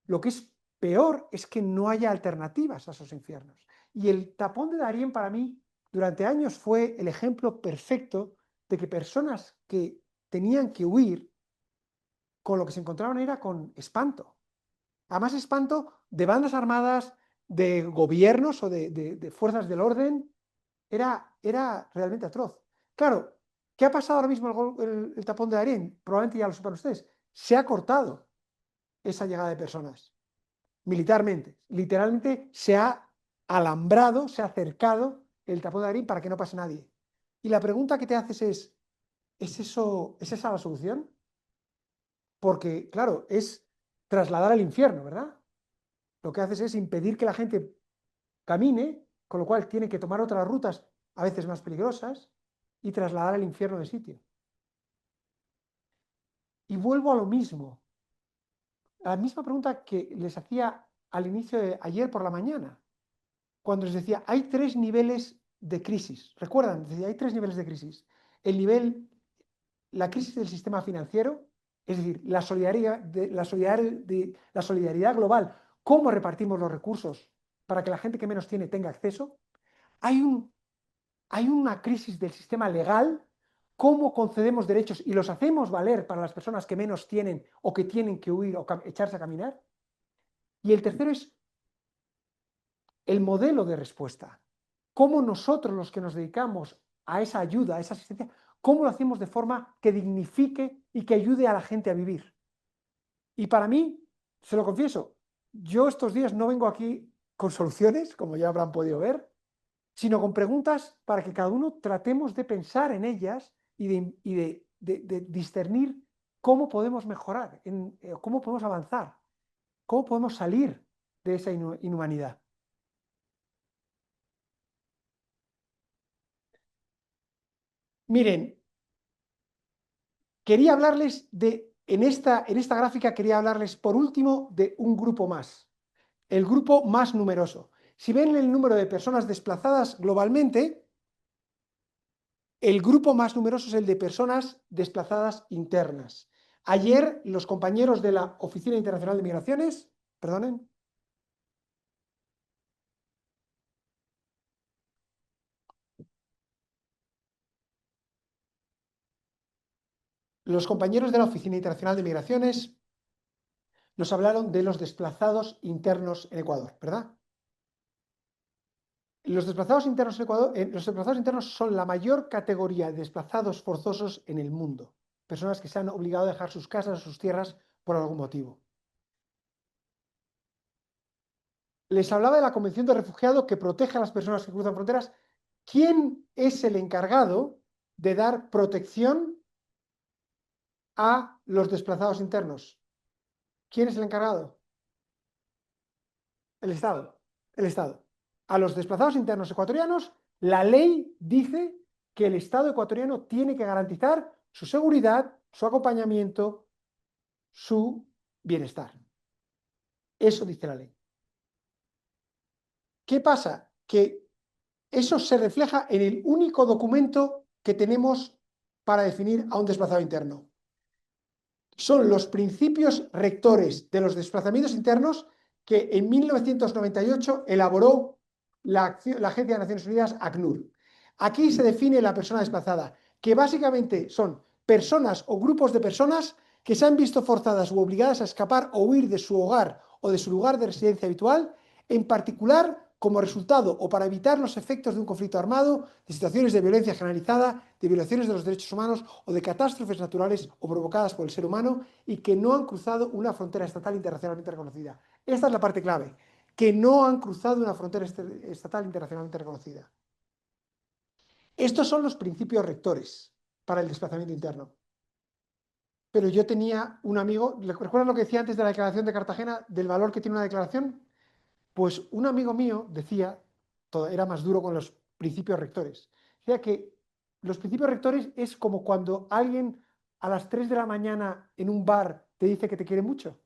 Speaker 1: Lo que es peor es que no haya alternativas a esos infiernos. Y el tapón de Darién para mí durante años fue el ejemplo perfecto de que personas que tenían que huir, con lo que se encontraban era con espanto. Además, espanto de bandas armadas, de gobiernos o de fuerzas del orden. Era realmente atroz. Claro, ¿qué ha pasado ahora mismo el tapón de Darién? Probablemente ya lo sepan ustedes. Se ha cortado esa llegada de personas militarmente. Literalmente se ha alambrado, se ha cercado el tapón de Darién para que no pase nadie. Y la pregunta que te haces ¿es esa la solución? porque, claro, es trasladar al infierno, ¿verdad? Lo que haces es impedir que la gente camine, con lo cual tiene que tomar otras rutas, a veces más peligrosas, y trasladar al infierno de sitio. Y vuelvo a lo mismo, a la misma pregunta que les hacía al inicio de ayer por la mañana, cuando les decía, hay tres niveles de crisis. ¿Recuerdan? Decía, hay tres niveles de crisis. El nivel, la crisis del sistema financiero, es decir, la solidaridad global, cómo repartimos los recursos para que la gente que menos tiene tenga acceso. Hay un hay una crisis del sistema legal, cómo concedemos derechos y los hacemos valer para las personas que menos tienen o que tienen que huir o echarse a caminar. Y el tercero es el modelo de respuesta. Cómo nosotros los que nos dedicamos a esa ayuda, a esa asistencia, cómo lo hacemos de forma que dignifique y que ayude a la gente a vivir. Y para mí, se lo confieso, yo estos días no vengo aquí con soluciones, como ya habrán podido ver, sino con preguntas para que cada uno tratemos de pensar en ellas y de discernir cómo podemos mejorar, cómo podemos avanzar, cómo podemos salir de esa inhumanidad. Miren, quería hablarles en esta gráfica quería hablarles por último de un grupo más, el grupo más numeroso. Si ven el número de personas desplazadas globalmente, el grupo más numeroso es el de personas desplazadas internas. Ayer los compañeros de la Oficina Internacional de Migraciones, perdonen, los compañeros de la Oficina Internacional de Migraciones nos hablaron de los desplazados internos en Ecuador, ¿verdad? Los desplazados internos en Ecuador, los desplazados internos son la mayor categoría de desplazados forzosos en el mundo. Personas que se han obligado a dejar sus casas o sus tierras por algún motivo. Les hablaba de la Convención de Refugiados que protege a las personas que cruzan fronteras. ¿Quién es el encargado de dar protección a los desplazados internos? ¿Quién es el encargado? El Estado. El Estado. A los desplazados internos ecuatorianos, la ley dice que el Estado ecuatoriano tiene que garantizar su seguridad, su acompañamiento, su bienestar. Eso dice la ley. ¿Qué pasa? Que eso se refleja en el único documento que tenemos para definir a un desplazado interno. Son los principios rectores de los desplazamientos internos que en 1998 elaboró la Agencia de Naciones Unidas, ACNUR. Aquí se define la persona desplazada, que básicamente son personas o grupos de personas que se han visto forzadas u obligadas a escapar o huir de su hogar o de su lugar de residencia habitual, en particular como resultado o para evitar los efectos de un conflicto armado, de situaciones de violencia generalizada, de violaciones de los derechos humanos o de catástrofes naturales o provocadas por el ser humano y que no han cruzado una frontera estatal internacionalmente reconocida. Esta es la parte clave, que no han cruzado una frontera estatal internacionalmente reconocida. Estos son los principios rectores para el desplazamiento interno. Pero yo tenía un amigo, ¿recuerdan lo que decía antes de la declaración de Cartagena, del valor que tiene una declaración? Pues un amigo mío decía, era más duro con los principios rectores, decía que los principios rectores es como cuando alguien a las 3 de la mañana en un bar te dice que te quiere mucho.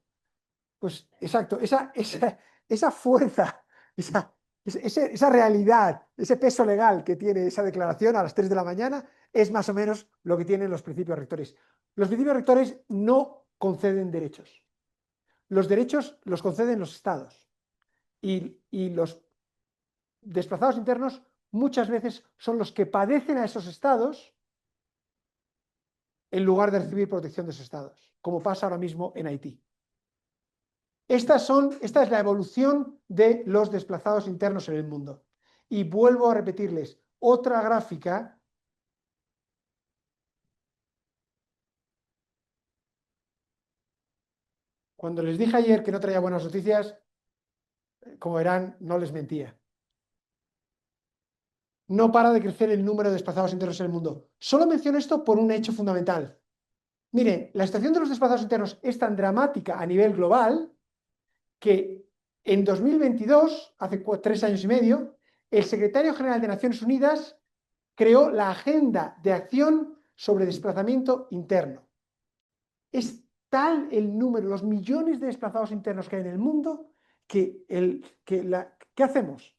Speaker 1: Pues exacto, esa fuerza, esa realidad, ese peso legal que tiene esa declaración a las 3 de la mañana es más o menos lo que tienen los principios rectores. Los principios rectores no conceden derechos. Los derechos los conceden los estados y los desplazados internos muchas veces son los que padecen a esos estados en lugar de recibir protección de esos estados, como pasa ahora mismo en Haití. Esta es la evolución de los desplazados internos en el mundo. Y vuelvo a repetirles, otra gráfica. Cuando les dije ayer que no traía buenas noticias, como verán, no les mentía. No para de crecer el número de desplazados internos en el mundo. Solo menciono esto por un hecho fundamental. Miren, la situación de los desplazados internos es tan dramática a nivel global que en 2022, hace 3 años y medio, el secretario general de Naciones Unidas creó la Agenda de Acción sobre Desplazamiento Interno. Es tal el número, los millones de desplazados internos que hay en el mundo, ¿qué hacemos?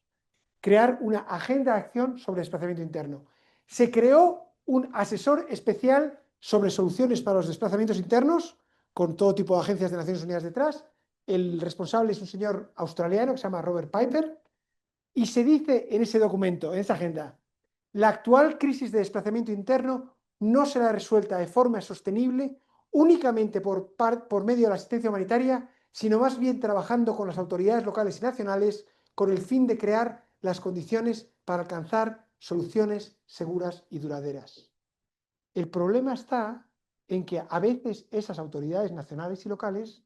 Speaker 1: Crear una agenda de acción sobre desplazamiento interno. Se creó un asesor especial sobre soluciones para los desplazamientos internos, con todo tipo de agencias de Naciones Unidas detrás. El responsable es un señor australiano que se llama Robert Piper, y se dice en ese documento, en esa agenda, la actual crisis de desplazamiento interno no será resuelta de forma sostenible únicamente por medio de la asistencia humanitaria, sino más bien trabajando con las autoridades locales y nacionales con el fin de crear las condiciones para alcanzar soluciones seguras y duraderas. El problema está en que a veces esas autoridades nacionales y locales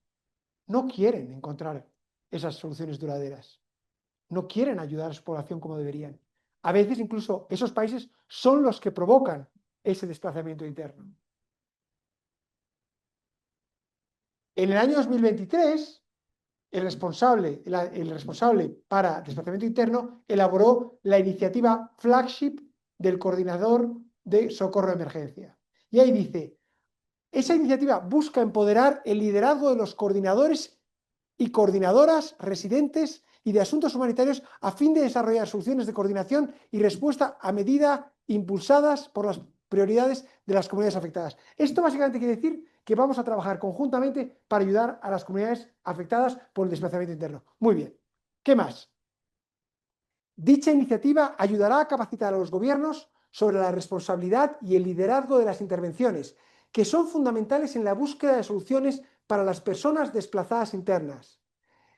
Speaker 1: no quieren encontrar esas soluciones duraderas, no quieren ayudar a su población como deberían. A veces incluso esos países son los que provocan ese desplazamiento interno. En el año 2023, el responsable para desplazamiento interno elaboró la iniciativa flagship del coordinador de socorro de emergencia. Y ahí dice, esa iniciativa busca empoderar el liderazgo de los coordinadores y coordinadoras residentes y de asuntos humanitarios a fin de desarrollar soluciones de coordinación y respuesta a medida impulsadas por las prioridades de las comunidades afectadas. Esto básicamente quiere decir que vamos a trabajar conjuntamente para ayudar a las comunidades afectadas por el desplazamiento interno. Muy bien. ¿Qué más? Dicha iniciativa ayudará a capacitar a los gobiernos sobre la responsabilidad y el liderazgo de las intervenciones, que son fundamentales en la búsqueda de soluciones para las personas desplazadas internas.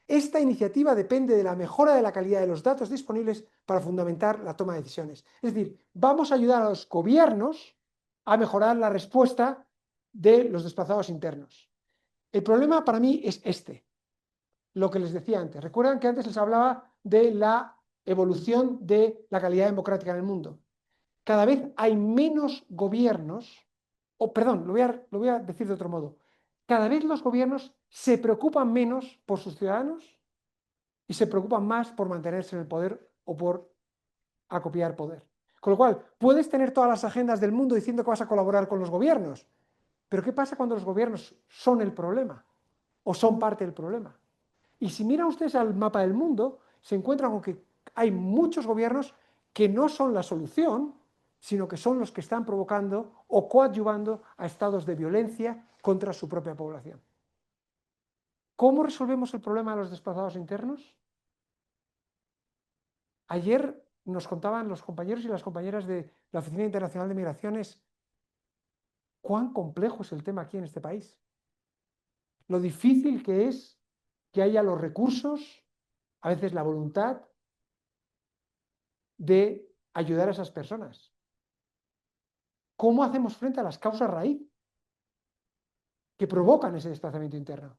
Speaker 1: Esta iniciativa depende de la mejora de la calidad de los datos disponibles para fundamentar la toma de decisiones. Es decir, vamos a ayudar a los gobiernos a mejorar la respuesta de los desplazados internos. El problema para mí es lo que les decía antes. Recuerdan que antes les hablaba de la evolución de la calidad democrática en el mundo. Cada vez hay menos gobiernos, o perdón, lo voy a decir de otro modo. Cada vez los gobiernos se preocupan menos por sus ciudadanos y se preocupan más por mantenerse en el poder o por acopiar poder. Con lo cual, puedes tener todas las agendas del mundo diciendo que vas a colaborar con los gobiernos, pero ¿qué pasa cuando los gobiernos son el problema o son parte del problema? Y si miran ustedes al mapa del mundo, se encuentran con que hay muchos gobiernos que no son la solución, sino que son los que están provocando o coadyuvando a estados de violencia contra su propia población. ¿Cómo resolvemos el problema de los desplazados internos? Ayer nos contaban los compañeros y las compañeras de la Oficina Internacional de Migraciones cuán complejo es el tema aquí en este país. Lo difícil que es que haya los recursos, a veces la voluntad, de ayudar a esas personas. ¿Cómo hacemos frente a las causas raíz que provocan ese desplazamiento interno?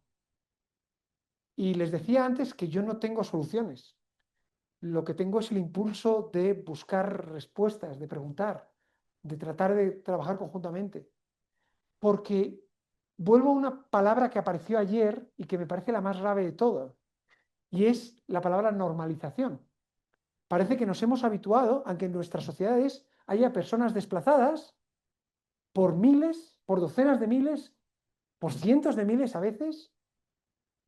Speaker 1: Y les decía antes que yo no tengo soluciones. Lo que tengo es el impulso de buscar respuestas, de preguntar, de tratar de trabajar conjuntamente. Porque vuelvo a una palabra que apareció ayer y que me parece la más grave de todo, y es la palabra normalización. Parece que nos hemos habituado a que en nuestras sociedades haya personas desplazadas por miles, por docenas de miles, por cientos de miles a veces,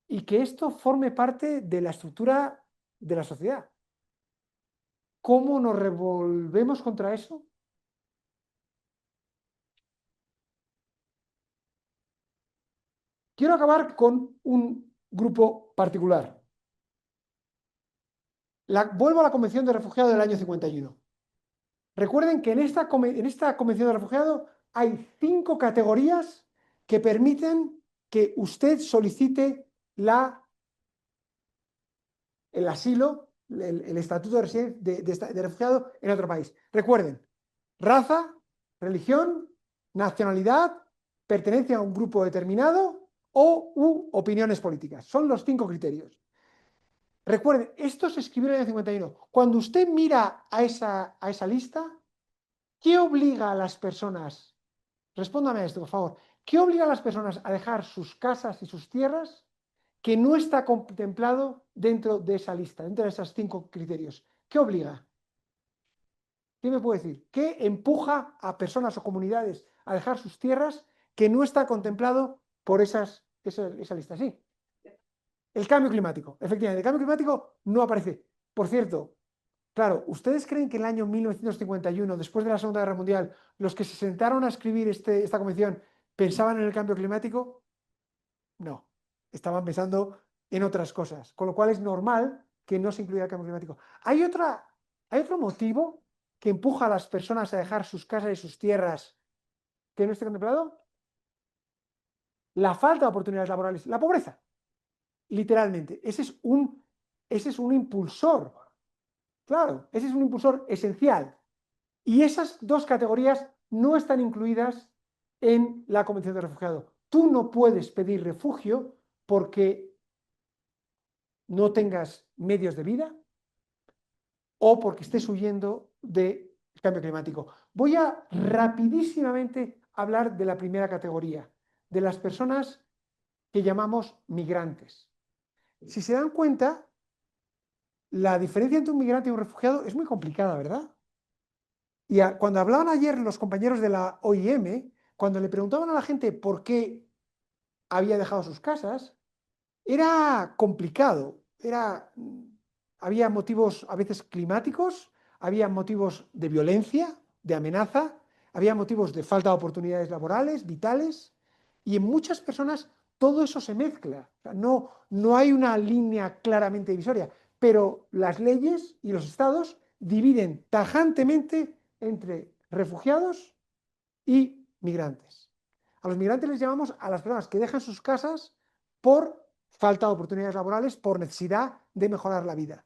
Speaker 1: y que esto forme parte de la estructura de la sociedad. ¿Cómo nos revolvemos contra eso? Quiero acabar con un grupo particular. Vuelvo a la Convención de Refugiados del año 51. Recuerden que en esta Convención de Refugiados hay 5 categorías que permiten que usted solicite el asilo, el estatuto de refugiado en otro país. Recuerden, raza, religión, nacionalidad, pertenencia a un grupo determinado u opiniones políticas. Son los 5 criterios. Recuerden, esto se escribió en el año 51. Cuando usted mira a esa lista, ¿qué obliga a las personas? Respóndame a esto, por favor. ¿Qué obliga a las personas a dejar sus casas y sus tierras que no está contemplado dentro de esa lista, dentro de esos 5 criterios? ¿Qué obliga? ¿Qué me puede decir? ¿Qué empuja a personas o comunidades a dejar sus tierras que no está contemplado por esa lista? Sí, el cambio climático. Efectivamente, el cambio climático no aparece. Por cierto, claro, ¿ustedes creen que en el año 1951, después de la Segunda Guerra Mundial, los que se sentaron a escribir esta convención pensaban en el cambio climático? No, estaban pensando en otras cosas, con lo cual es normal que no se incluya el cambio climático. Hay otro motivo que empuja a las personas a dejar sus casas y sus tierras que no esté contemplado: la falta de oportunidades laborales, la pobreza, literalmente. Ese es un impulsor, claro, ese es un impulsor esencial. Y esas 2 categorías no están incluidas en la Convención de Refugiados. Tú no puedes pedir refugio porque no tengas medios de vida o porque estés huyendo del cambio climático. Voy a rapidísimamente hablar de la primera categoría, de las personas que llamamos migrantes. Si se dan cuenta, la diferencia entre un migrante y un refugiado es muy complicada, ¿verdad? Y cuando hablaban ayer los compañeros de la OIM, cuando le preguntaban a la gente por qué había dejado sus casas, era complicado. Había motivos a veces climáticos, había motivos de violencia, de amenaza, había motivos de falta de oportunidades laborales, vitales, y en muchas personas todo eso se mezcla. O sea, no hay una línea claramente divisoria, pero las leyes y los estados dividen tajantemente entre refugiados y migrantes. A los migrantes les llamamos a las personas que dejan sus casas por falta de oportunidades laborales, por necesidad de mejorar la vida.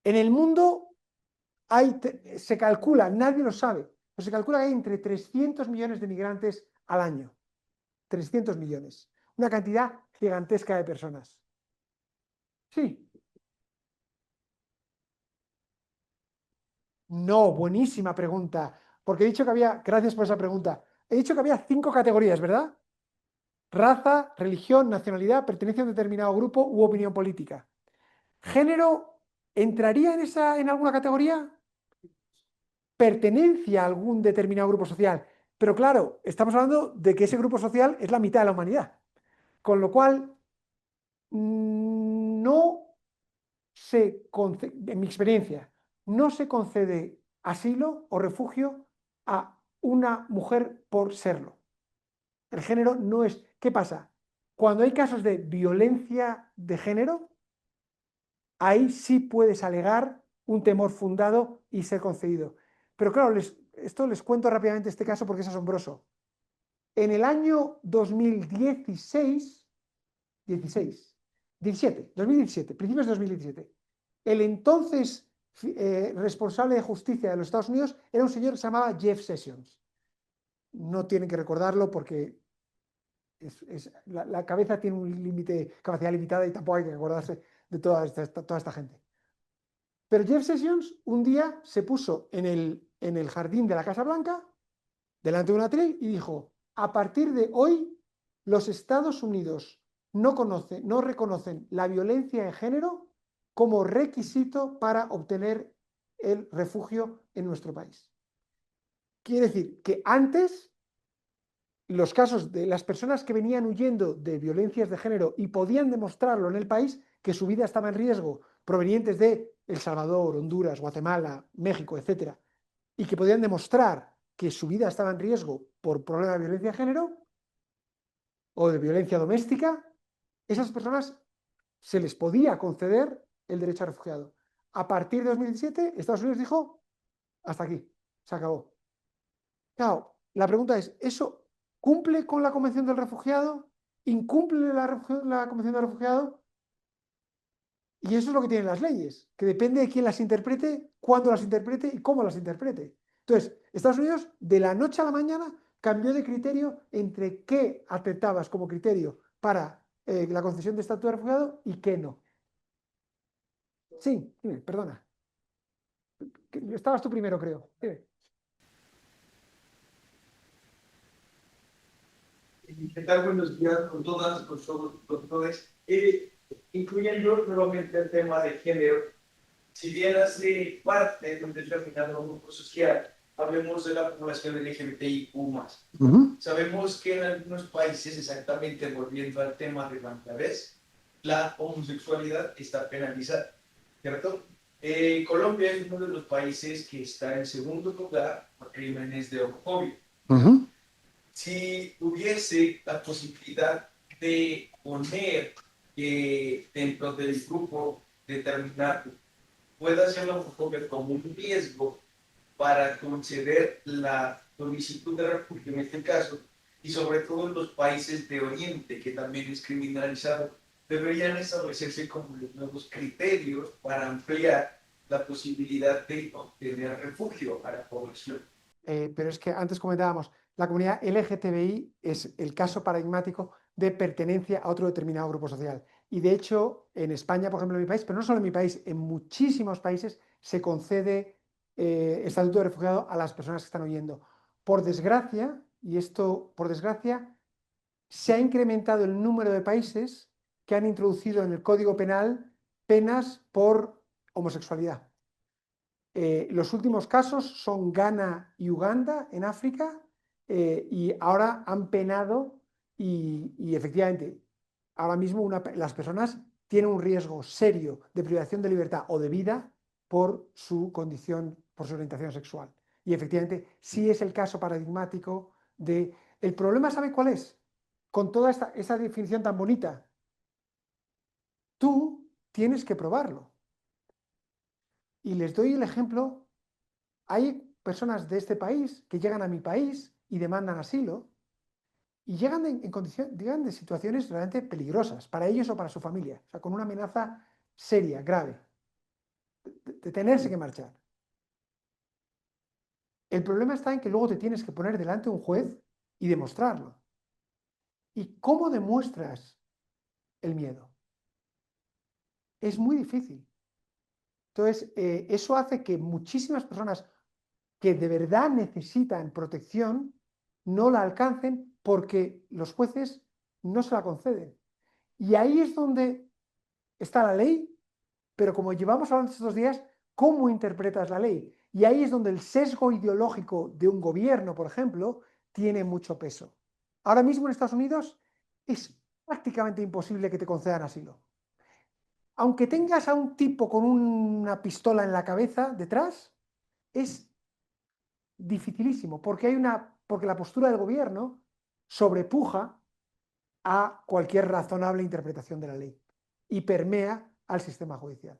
Speaker 1: En el mundo se calcula, nadie lo sabe, pero se calcula que hay entre 300 millones de migrantes al año. 300 millones. Una cantidad gigantesca de personas. Sí. No, buenísima pregunta. Porque he dicho que había, gracias por esa pregunta, he dicho que había 5 categorías, ¿verdad? Raza, religión, nacionalidad, pertenencia a un determinado grupo u opinión política. ¿Género entraría en alguna categoría? Pertenencia a algún determinado grupo social. Pero claro, estamos hablando de que ese grupo social es la mitad de la humanidad. Con lo cual, no en mi experiencia, no se concede asilo o refugio a una mujer por serlo. El género no es. ¿Qué pasa? Cuando hay casos de violencia de género, ahí sí puedes alegar un temor fundado y ser concedido. Pero claro, esto les cuento rápidamente este caso porque es asombroso. En el año 2016, 2017, principios de 2017, el entonces responsable de justicia de los Estados Unidos era un señor que se llamaba Jeff Sessions. No tienen que recordarlo porque la cabeza tiene un límite, capacidad limitada, y tampoco hay que acordarse de toda esta gente. Pero Jeff Sessions un día se puso en el jardín de la Casa Blanca, delante de una tele, y dijo: a partir de hoy, los Estados Unidos no reconocen la violencia de género como requisito para obtener el refugio en nuestro país. Quiere decir que antes los casos de las personas que venían huyendo de violencias de género y podían demostrarlo en el país, que su vida estaba en riesgo, provenientes de El Salvador, Honduras, Guatemala, México, etcétera, y que podían demostrar que su vida estaba en riesgo por problemas de violencia de género o de violencia doméstica, esas personas se les podía conceder el derecho a refugiado. A partir de 2017, Estados Unidos dijo: hasta aquí, se acabó. Claro, la pregunta es: ¿eso cumple con la Convención del Refugiado? ¿Incumple la Convención del Refugiado? Y eso es lo que tienen las leyes, que depende de quién las interprete, cuándo las interprete y cómo las interprete. Entonces, Estados Unidos, de la noche a la mañana, cambió de criterio entre qué aceptabas como criterio para la concesión de estatus de refugiado y qué no. Sí, dime, perdona. Estabas tú primero, creo. Dime.
Speaker 2: ¿Qué tal? Buenos días con todas, con todos, con todos. Incluyendo nuevamente el tema de género, si bien hace parte de un determinado grupo social, hablemos de la población LGBTIQ+. Sabemos que en algunos países, exactamente volviendo al tema de Bangladesh, la homosexualidad está penalizada, ¿cierto? Colombia es uno de los países que está en segundo lugar por crímenes de homofobia. Si hubiese la posibilidad de poner dentro del grupo determinado, pueda ser la homofobia como un riesgo para conceder la solicitud de refugio en este caso, y sobre todo en los países de Oriente, que también es criminalizado, deberían establecerse como los nuevos criterios para ampliar la posibilidad de obtener refugio a la población.
Speaker 1: Pero es que antes comentábamos, la comunidad LGTBI es el caso paradigmático de pertenencia a otro determinado grupo social. Y de hecho, en España, por ejemplo, en mi país, pero no solo en mi país, en muchísimos países se concede estatuto de refugiado a las personas que están huyendo. Por desgracia, y esto por desgracia, se ha incrementado el número de países que han introducido en el Código Penal penas por homosexualidad. Los últimos casos son Ghana y Uganda en África, y ahora han penado y efectivamente ahora mismo las personas tienen un riesgo serio de privación de libertad o de vida por su condición, por su orientación sexual. Y efectivamente sí es el caso paradigmático de... El problema, ¿sabe cuál es? Con toda esa definición tan bonita, tú tienes que probarlo. Y les doy el ejemplo. Hay personas de este país que llegan a mi país y demandan asilo y llegan llegan de situaciones realmente peligrosas para ellos o para su familia, o sea, con una amenaza seria, grave, de tenerse que marchar. El problema está en que luego te tienes que poner delante de un juez y demostrarlo. ¿Y cómo demuestras el miedo? Es muy difícil. Entonces, eso hace que muchísimas personas que de verdad necesitan protección no la alcancen porque los jueces no se la conceden. Y ahí es donde está la ley, pero como llevamos hablando estos días, ¿cómo interpretas la ley? Y ahí es donde el sesgo ideológico de un gobierno, por ejemplo, tiene mucho peso. Ahora mismo en Estados Unidos es prácticamente imposible que te concedan asilo. Aunque tengas a un tipo con una pistola en la cabeza detrás, es dificilísimo, porque la postura del gobierno sobrepuja a cualquier razonable interpretación de la ley y permea al sistema judicial.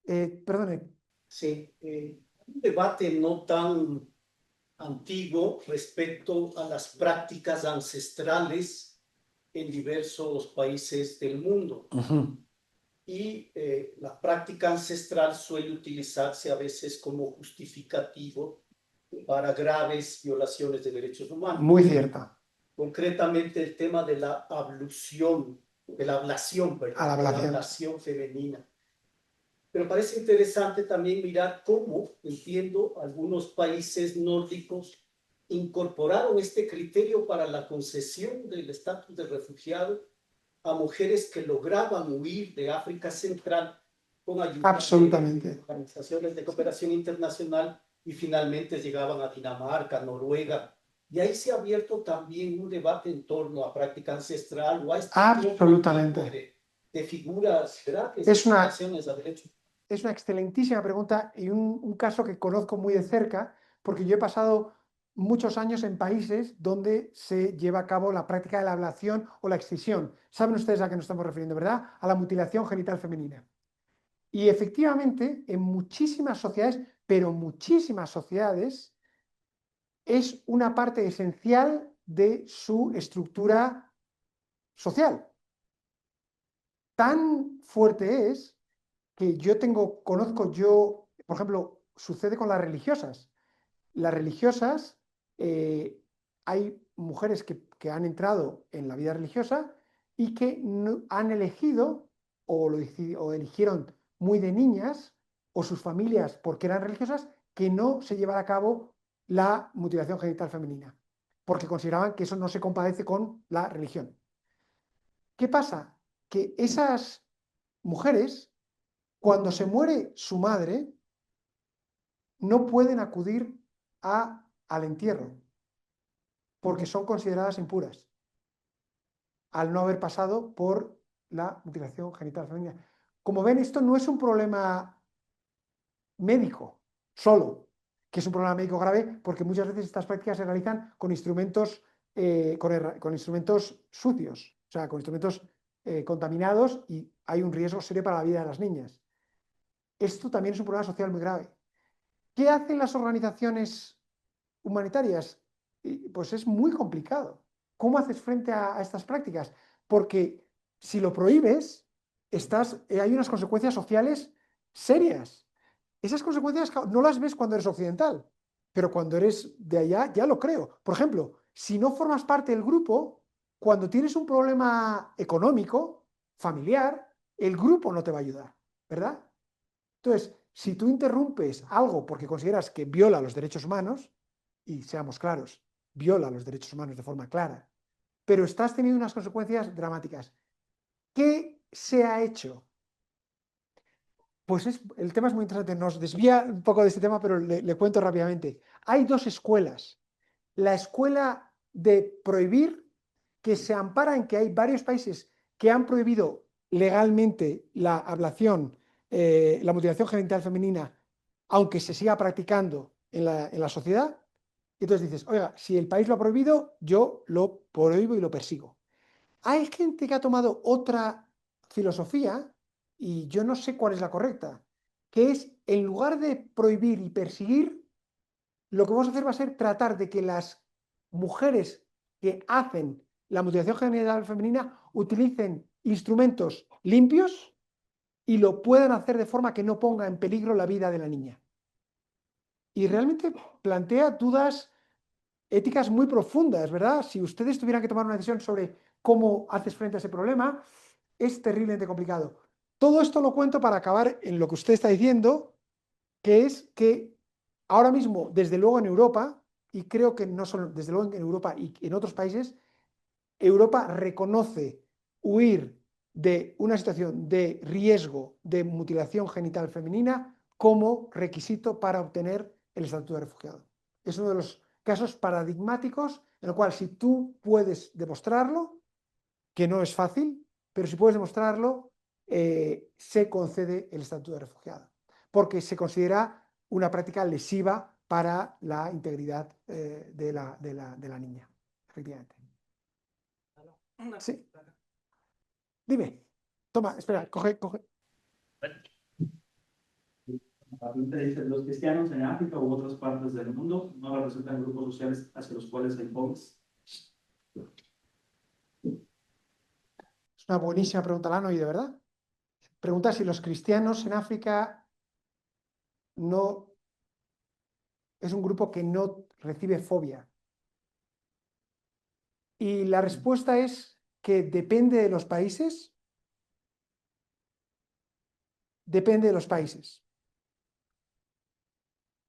Speaker 1: Perdone.
Speaker 3: Sí, un debate no tan antiguo respecto a las prácticas ancestrales en diversos países del mundo. Y la práctica ancestral suele utilizarse a veces como justificativo para graves violaciones de derechos humanos.
Speaker 1: Muy cierta.
Speaker 3: Concretamente el tema de la ablación,
Speaker 1: A la
Speaker 3: de la ablación femenina. Pero parece interesante también mirar cómo, entiendo, algunos países nórdicos incorporaron este criterio para la concesión del estatus de refugiado a mujeres que lograban huir de África Central con ayuda de organizaciones de cooperación internacional y finalmente llegaban a Dinamarca, Noruega. Y ahí se ha abierto también un debate en torno a práctica ancestral o a este
Speaker 1: Absolutamente.
Speaker 3: de figuras, ¿verdad?
Speaker 1: Es una excelentísima pregunta y un caso que conozco muy de cerca, porque yo he pasado muchos años en países donde se lleva a cabo la práctica de la ablación o la excisión. Saben ustedes a qué nos estamos refiriendo, ¿verdad? A la mutilación genital femenina. Y efectivamente, en muchísimas sociedades, pero muchísimas sociedades, es una parte esencial de su estructura social. Tan fuerte es que por ejemplo, sucede con las religiosas. Las religiosas, hay mujeres que han entrado en la vida religiosa y que han elegido o eligieron muy de niñas o sus familias porque eran religiosas que no se llevara a cabo la mutilación genital femenina. porque consideraban que eso no se compadece con la religión. ¿Qué pasa? Que esas mujeres, cuando se muere su madre, no pueden acudir al entierro, porque son consideradas impuras, al no haber pasado por la mutilación genital femenina. Como ven, esto no es un problema médico solo, que es un problema médico grave, porque muchas veces estas prácticas se realizan con instrumentos, con instrumentos sucios, o sea, con instrumentos contaminados, y hay un riesgo serio para la vida de las niñas. Esto también es un problema social muy grave. ¿Qué hacen las organizaciones humanitarias? Pues es muy complicado. ¿Cómo haces frente a estas prácticas? Porque si lo prohíbes, hay unas consecuencias sociales serias. Esas consecuencias no las ves cuando eres occidental, pero cuando eres de allá ya lo creo. Por ejemplo, si no formas parte del grupo, cuando tienes un problema económico, familiar, el grupo no te va a ayudar, ¿verdad? Entonces, si tú interrumpes algo porque consideras que viola los derechos humanos, y seamos claros, viola los derechos humanos de forma clara, pero estás teniendo unas consecuencias dramáticas. ¿Qué se ha hecho? Pues el tema es muy interesante, nos desvía un poco de este tema, pero le cuento rápidamente. Hay dos escuelas. La escuela de prohibir, que se ampara en que hay varios países que han prohibido legalmente la ablación, la mutilación genital femenina, aunque se siga practicando en la sociedad. Y entonces dices, oiga, si el país lo ha prohibido, yo lo prohíbo y lo persigo. Hay gente que ha tomado otra filosofía, y yo no sé cuál es la correcta, que es, en lugar de prohibir y perseguir, lo que vamos a hacer va a ser tratar de que las mujeres que hacen la mutilación genital femenina utilicen instrumentos limpios y lo puedan hacer de forma que no ponga en peligro la vida de la niña. Y realmente plantea dudas éticas muy profundas, ¿verdad? Si ustedes tuvieran que tomar una decisión sobre cómo haces frente a ese problema, es terriblemente complicado. Todo esto lo cuento para acabar en lo que usted está diciendo, que es que ahora mismo, desde luego en Europa, y creo que no solo desde luego en Europa y en otros países, Europa reconoce huir de una situación de riesgo de mutilación genital femenina como requisito para obtener el estatuto de refugiado. Es uno de los casos paradigmáticos en el cual, si tú puedes demostrarlo, que no es fácil, pero si puedes demostrarlo, se concede el estatuto de refugiado, porque se considera una práctica lesiva para la integridad de la niña, efectivamente. Sí, dime. Toma, espera, coge.
Speaker 4: La pregunta dice, los cristianos en África u otras partes del mundo no representan grupos sociales hacia los cuales hay pobres.
Speaker 1: Es una buenísima pregunta, Lano, y de verdad. Pregunta si los cristianos en África no es un grupo que no recibe fobia. Y la respuesta es que depende de los países. Depende de los países.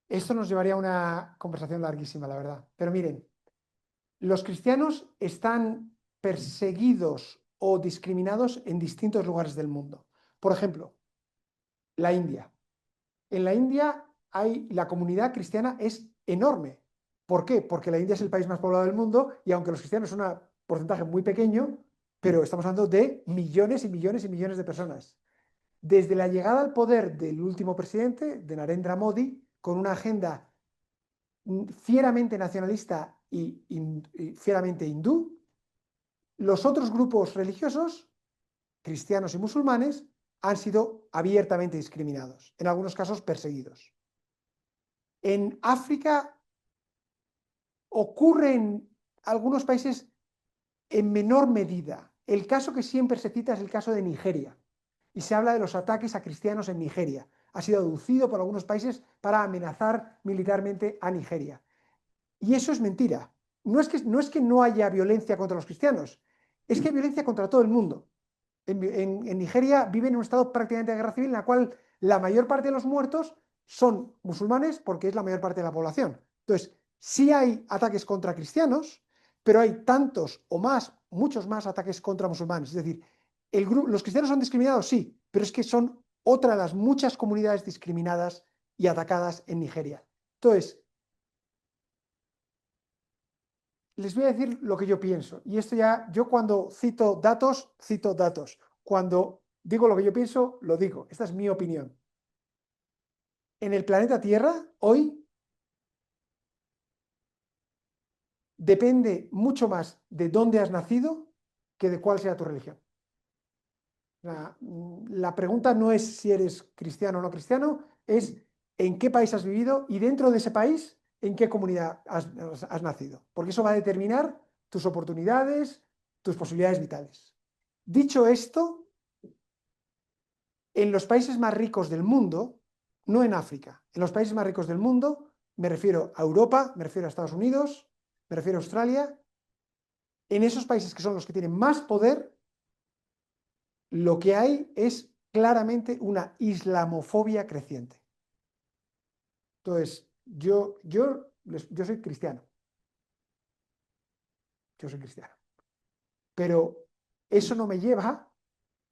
Speaker 1: Esto nos llevaría a una conversación larguísima, la verdad. Pero miren, los cristianos están perseguidos o discriminados en distintos lugares del mundo. Por ejemplo, la India. En la India la comunidad cristiana es enorme. ¿Por qué? Porque la India es el país más poblado del mundo, y aunque los cristianos son un porcentaje muy pequeño, pero estamos hablando de millones y millones y millones de personas. Desde la llegada al poder del último presidente, de Narendra Modi, con una agenda fieramente nacionalista y fieramente hindú, los otros grupos religiosos, cristianos y musulmanes, han sido abiertamente discriminados, en algunos casos perseguidos. En África ocurre en algunos países en menor medida. El caso que siempre se cita es el caso de Nigeria, y se habla de los ataques a cristianos en Nigeria. Ha sido aducido por algunos países para amenazar militarmente a Nigeria. Y eso es mentira. No es que no haya violencia contra los cristianos, es que hay violencia contra todo el mundo. En Nigeria viven en un estado prácticamente de guerra civil, en la cual la mayor parte de los muertos son musulmanes, porque es la mayor parte de la población. Entonces, sí hay ataques contra cristianos, pero hay tantos o más, muchos más ataques contra musulmanes. Es decir, los cristianos son discriminados, sí, pero es que son otra de las muchas comunidades discriminadas y atacadas en Nigeria. Entonces, les voy a decir lo que yo pienso. Y esto ya, yo cuando cito datos, cito datos. Cuando digo lo que yo pienso, lo digo. Esta es mi opinión. En el planeta Tierra, hoy, depende mucho más de dónde has nacido que de cuál sea tu religión. La pregunta no es si eres cristiano o no cristiano, es en qué país has vivido y dentro de ese país, en qué comunidad has nacido. Porque eso va a determinar tus oportunidades, tus posibilidades vitales. Dicho esto, en los países más ricos del mundo, no en África, en los países más ricos del mundo, me refiero a Europa, me refiero a Estados Unidos, me refiero a Australia, en esos países que son los que tienen más poder, lo que hay es claramente una islamofobia creciente. Entonces, yo soy cristiano. Yo soy cristiano. Pero eso no me lleva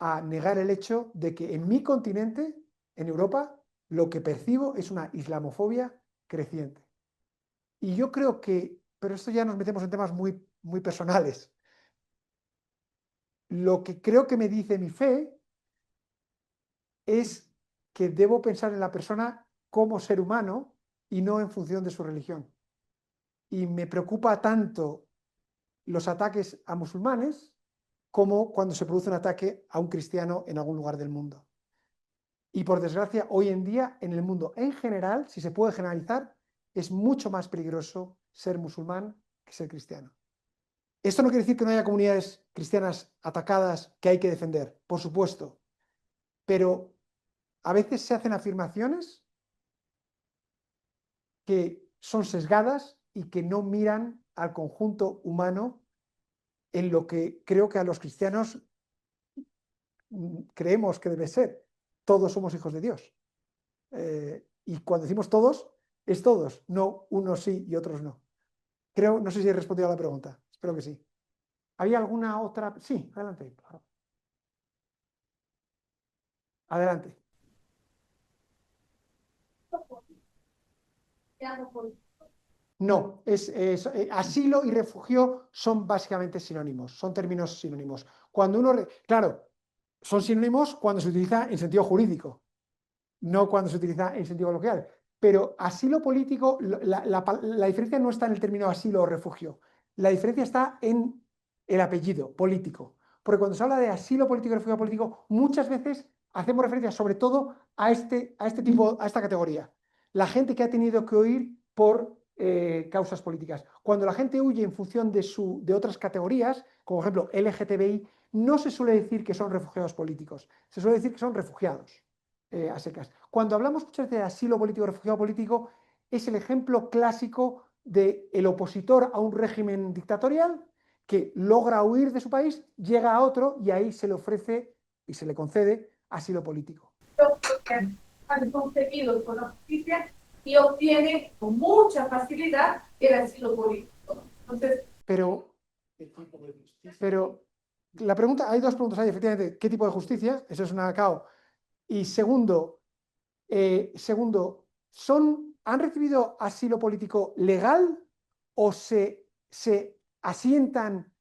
Speaker 1: a negar el hecho de que en mi continente, en Europa, lo que percibo es una islamofobia creciente. Y yo creo que, pero esto ya nos metemos en temas muy, muy personales. Lo que creo que me dice mi fe es que debo pensar en la persona como ser humano y no en función de su religión. Y me preocupa tanto los ataques a musulmanes como cuando se produce un ataque a un cristiano en algún lugar del mundo. Y por desgracia, hoy en día, en el mundo en general, si se puede generalizar, es mucho más peligroso ser musulmán que ser cristiano. Esto no quiere decir que no haya comunidades cristianas atacadas que hay que defender, por supuesto, pero a veces se hacen afirmaciones que son sesgadas y que no miran al conjunto humano en lo que creo que a los cristianos creemos que debe ser. Todos somos hijos de Dios. Y cuando decimos todos, es todos, no unos sí y otros no. Creo, no sé si he respondido a la pregunta, espero que sí. ¿Había alguna otra? Sí, adelante. Adelante. No, asilo y refugio son básicamente sinónimos, son términos sinónimos. Cuando uno, claro, son sinónimos cuando se utiliza en sentido jurídico, no cuando se utiliza en sentido coloquial. Pero asilo político, la diferencia no está en el término asilo o refugio, la diferencia está en el apellido político. Porque cuando se habla de asilo político y refugio político, muchas veces hacemos referencia sobre todo a este tipo, a esta categoría. La gente que ha tenido que huir por causas políticas. Cuando la gente huye en función de otras categorías, como por ejemplo LGTBI, no se suele decir que son refugiados políticos, se suele decir que son refugiados. A secas. Cuando hablamos muchas veces de asilo político o refugiado político, es el ejemplo clásico del opositor a un régimen dictatorial que logra huir de su país, llega a otro y ahí se le ofrece y se le concede asilo político.
Speaker 5: Han conseguido con la justicia y obtiene con mucha facilidad el asilo político. Entonces,
Speaker 1: pero la pregunta, hay dos preguntas ahí, efectivamente, ¿qué tipo de justicia? Eso es una cao. Y segundo, ¿han recibido asilo político legal o se asientan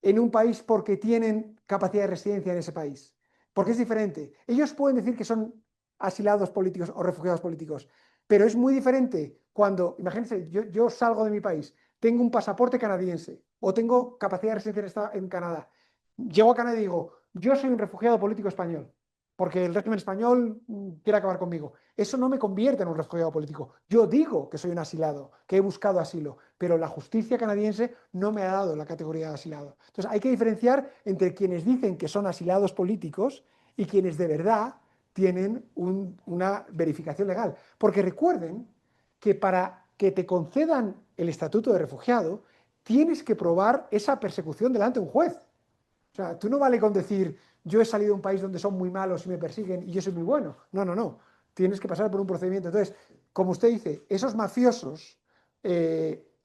Speaker 1: en un país porque tienen capacidad de residencia en ese país? Porque es diferente. Ellos pueden decir que son asilados políticos o refugiados políticos, pero es muy diferente cuando, imagínense, yo salgo de mi país, tengo un pasaporte canadiense o tengo capacidad de residencia en Canadá. Llego a Canadá y digo, yo soy un refugiado político español porque el régimen español quiere acabar conmigo. Eso no me convierte en un refugiado político. Yo digo que soy un asilado, que he buscado asilo, pero la justicia canadiense no me ha dado la categoría de asilado. Entonces hay que diferenciar entre quienes dicen que son asilados políticos y quienes de verdad tienen una verificación legal. Porque recuerden que para que te concedan el estatuto de refugiado, tienes que probar esa persecución delante de un juez. O sea, tú no vale con decir, yo he salido de un país donde son muy malos y me persiguen y yo soy muy bueno. No, no, no. Tienes que pasar por un procedimiento. Entonces, como usted dice, esos mafiosos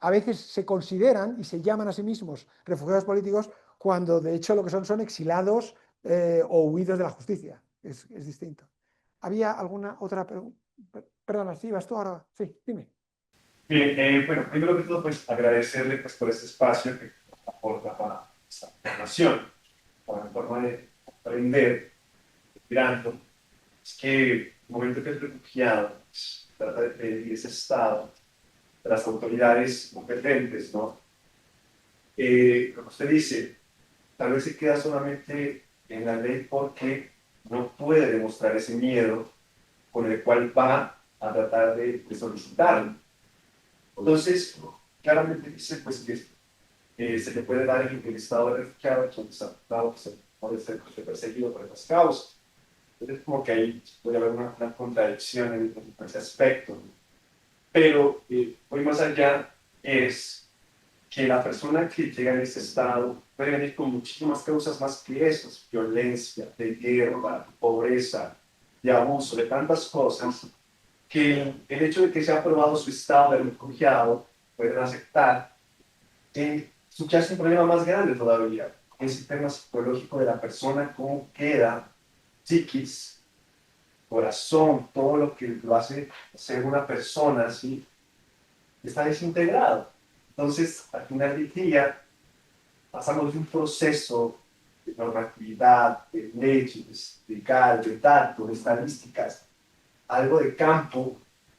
Speaker 1: a veces se consideran y se llaman a sí mismos refugiados políticos cuando de hecho lo que son exilados o huidos de la justicia. Es distinto. ¿Había alguna otra pregunta? Perdona, sí, vas tú ahora. Sí, dime.
Speaker 6: Bien, bueno, primero que todo, pues agradecerle pues, por este espacio que aporta para esta formación, para la forma de aprender, mirando. Es que el momento que el refugiado pues, trata de pedir ese estado de las autoridades competentes, ¿no? Como usted dice, tal vez se queda solamente en la ley porque no puede demostrar ese miedo con el cual va a tratar de solicitarlo. Entonces, claramente dice pues, que se le puede dar el estado de refugiado a quien está afectado, que se puede ser perseguido por estas causas. Entonces, como que ahí puede haber una contradicción en ese aspecto. Pero, hoy más allá es que la persona que llega en ese estado puede venir con muchísimas causas más que esas: violencia, de guerra, pobreza, de abuso, de tantas cosas, que el hecho de que se ha aprobado su estado de refugiado, pueden aceptar que subyace un problema más grande todavía, es el tema psicológico de la persona, cómo queda psiquis, corazón, todo lo que lo hace ser una persona así, está desintegrado. Entonces, al final del día, pasamos de un proceso de normatividad, de leyes, de de datos, de estadísticas, algo de campo,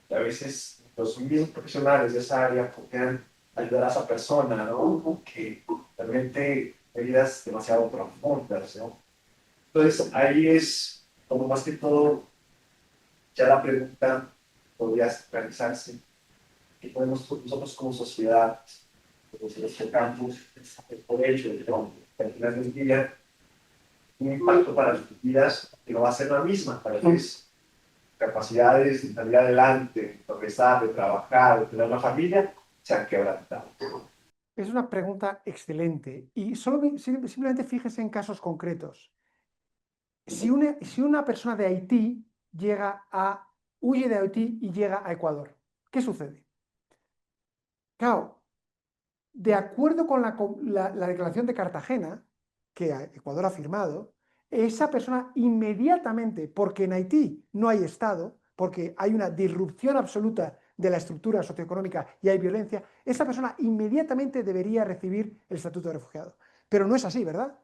Speaker 6: que a veces los mismos profesionales de esa área pueden ayudar a esa persona, ¿no? Que realmente heridas demasiado profundas, ¿no? Entonces, ahí es como más que todo, ya la pregunta podría realizarse: ¿qué podemos nosotros como sociedad, como este campo, por hecho de que al final del día, un impacto para las vidas que no va a ser la misma, para las capacidades de salir adelante, de progresar, de trabajar, de tener una familia, se han quebrantado?
Speaker 1: Es una pregunta excelente y simplemente fíjese en casos concretos. Si una persona de Haití huye de Haití y llega a Ecuador, ¿qué sucede? Claro, de acuerdo con la declaración de Cartagena, que Ecuador ha firmado, esa persona inmediatamente, porque en Haití no hay Estado, porque hay una disrupción absoluta de la estructura socioeconómica y hay violencia, esa persona inmediatamente debería recibir el estatuto de refugiado. Pero no es así, ¿verdad?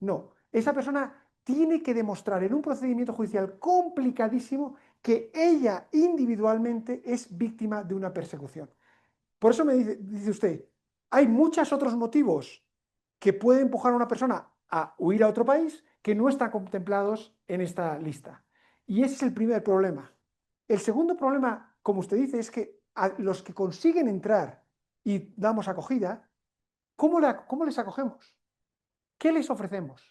Speaker 1: No. Esa persona tiene que demostrar en un procedimiento judicial complicadísimo que ella individualmente es víctima de una persecución. Por eso me dice usted, hay muchos otros motivos que pueden empujar a una persona a huir a otro país que no están contemplados en esta lista. Y ese es el primer problema. El segundo problema, como usted dice, es que a los que consiguen entrar y damos acogida, ¿cómo les acogemos? ¿Qué les ofrecemos?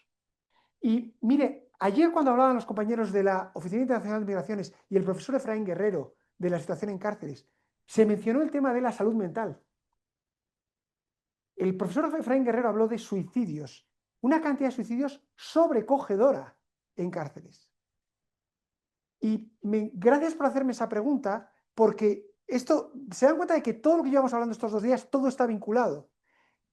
Speaker 1: Y mire, ayer cuando hablaban los compañeros de la Oficina Internacional de Migraciones y el profesor Efraín Guerrero de la situación en cárceles, se mencionó el tema de la salud mental. El profesor Efraín Guerrero habló de suicidios, una cantidad de suicidios sobrecogedora en cárceles. Y gracias por hacerme esa pregunta, porque esto, se dan cuenta de que todo lo que llevamos hablando estos 2 días, todo está vinculado.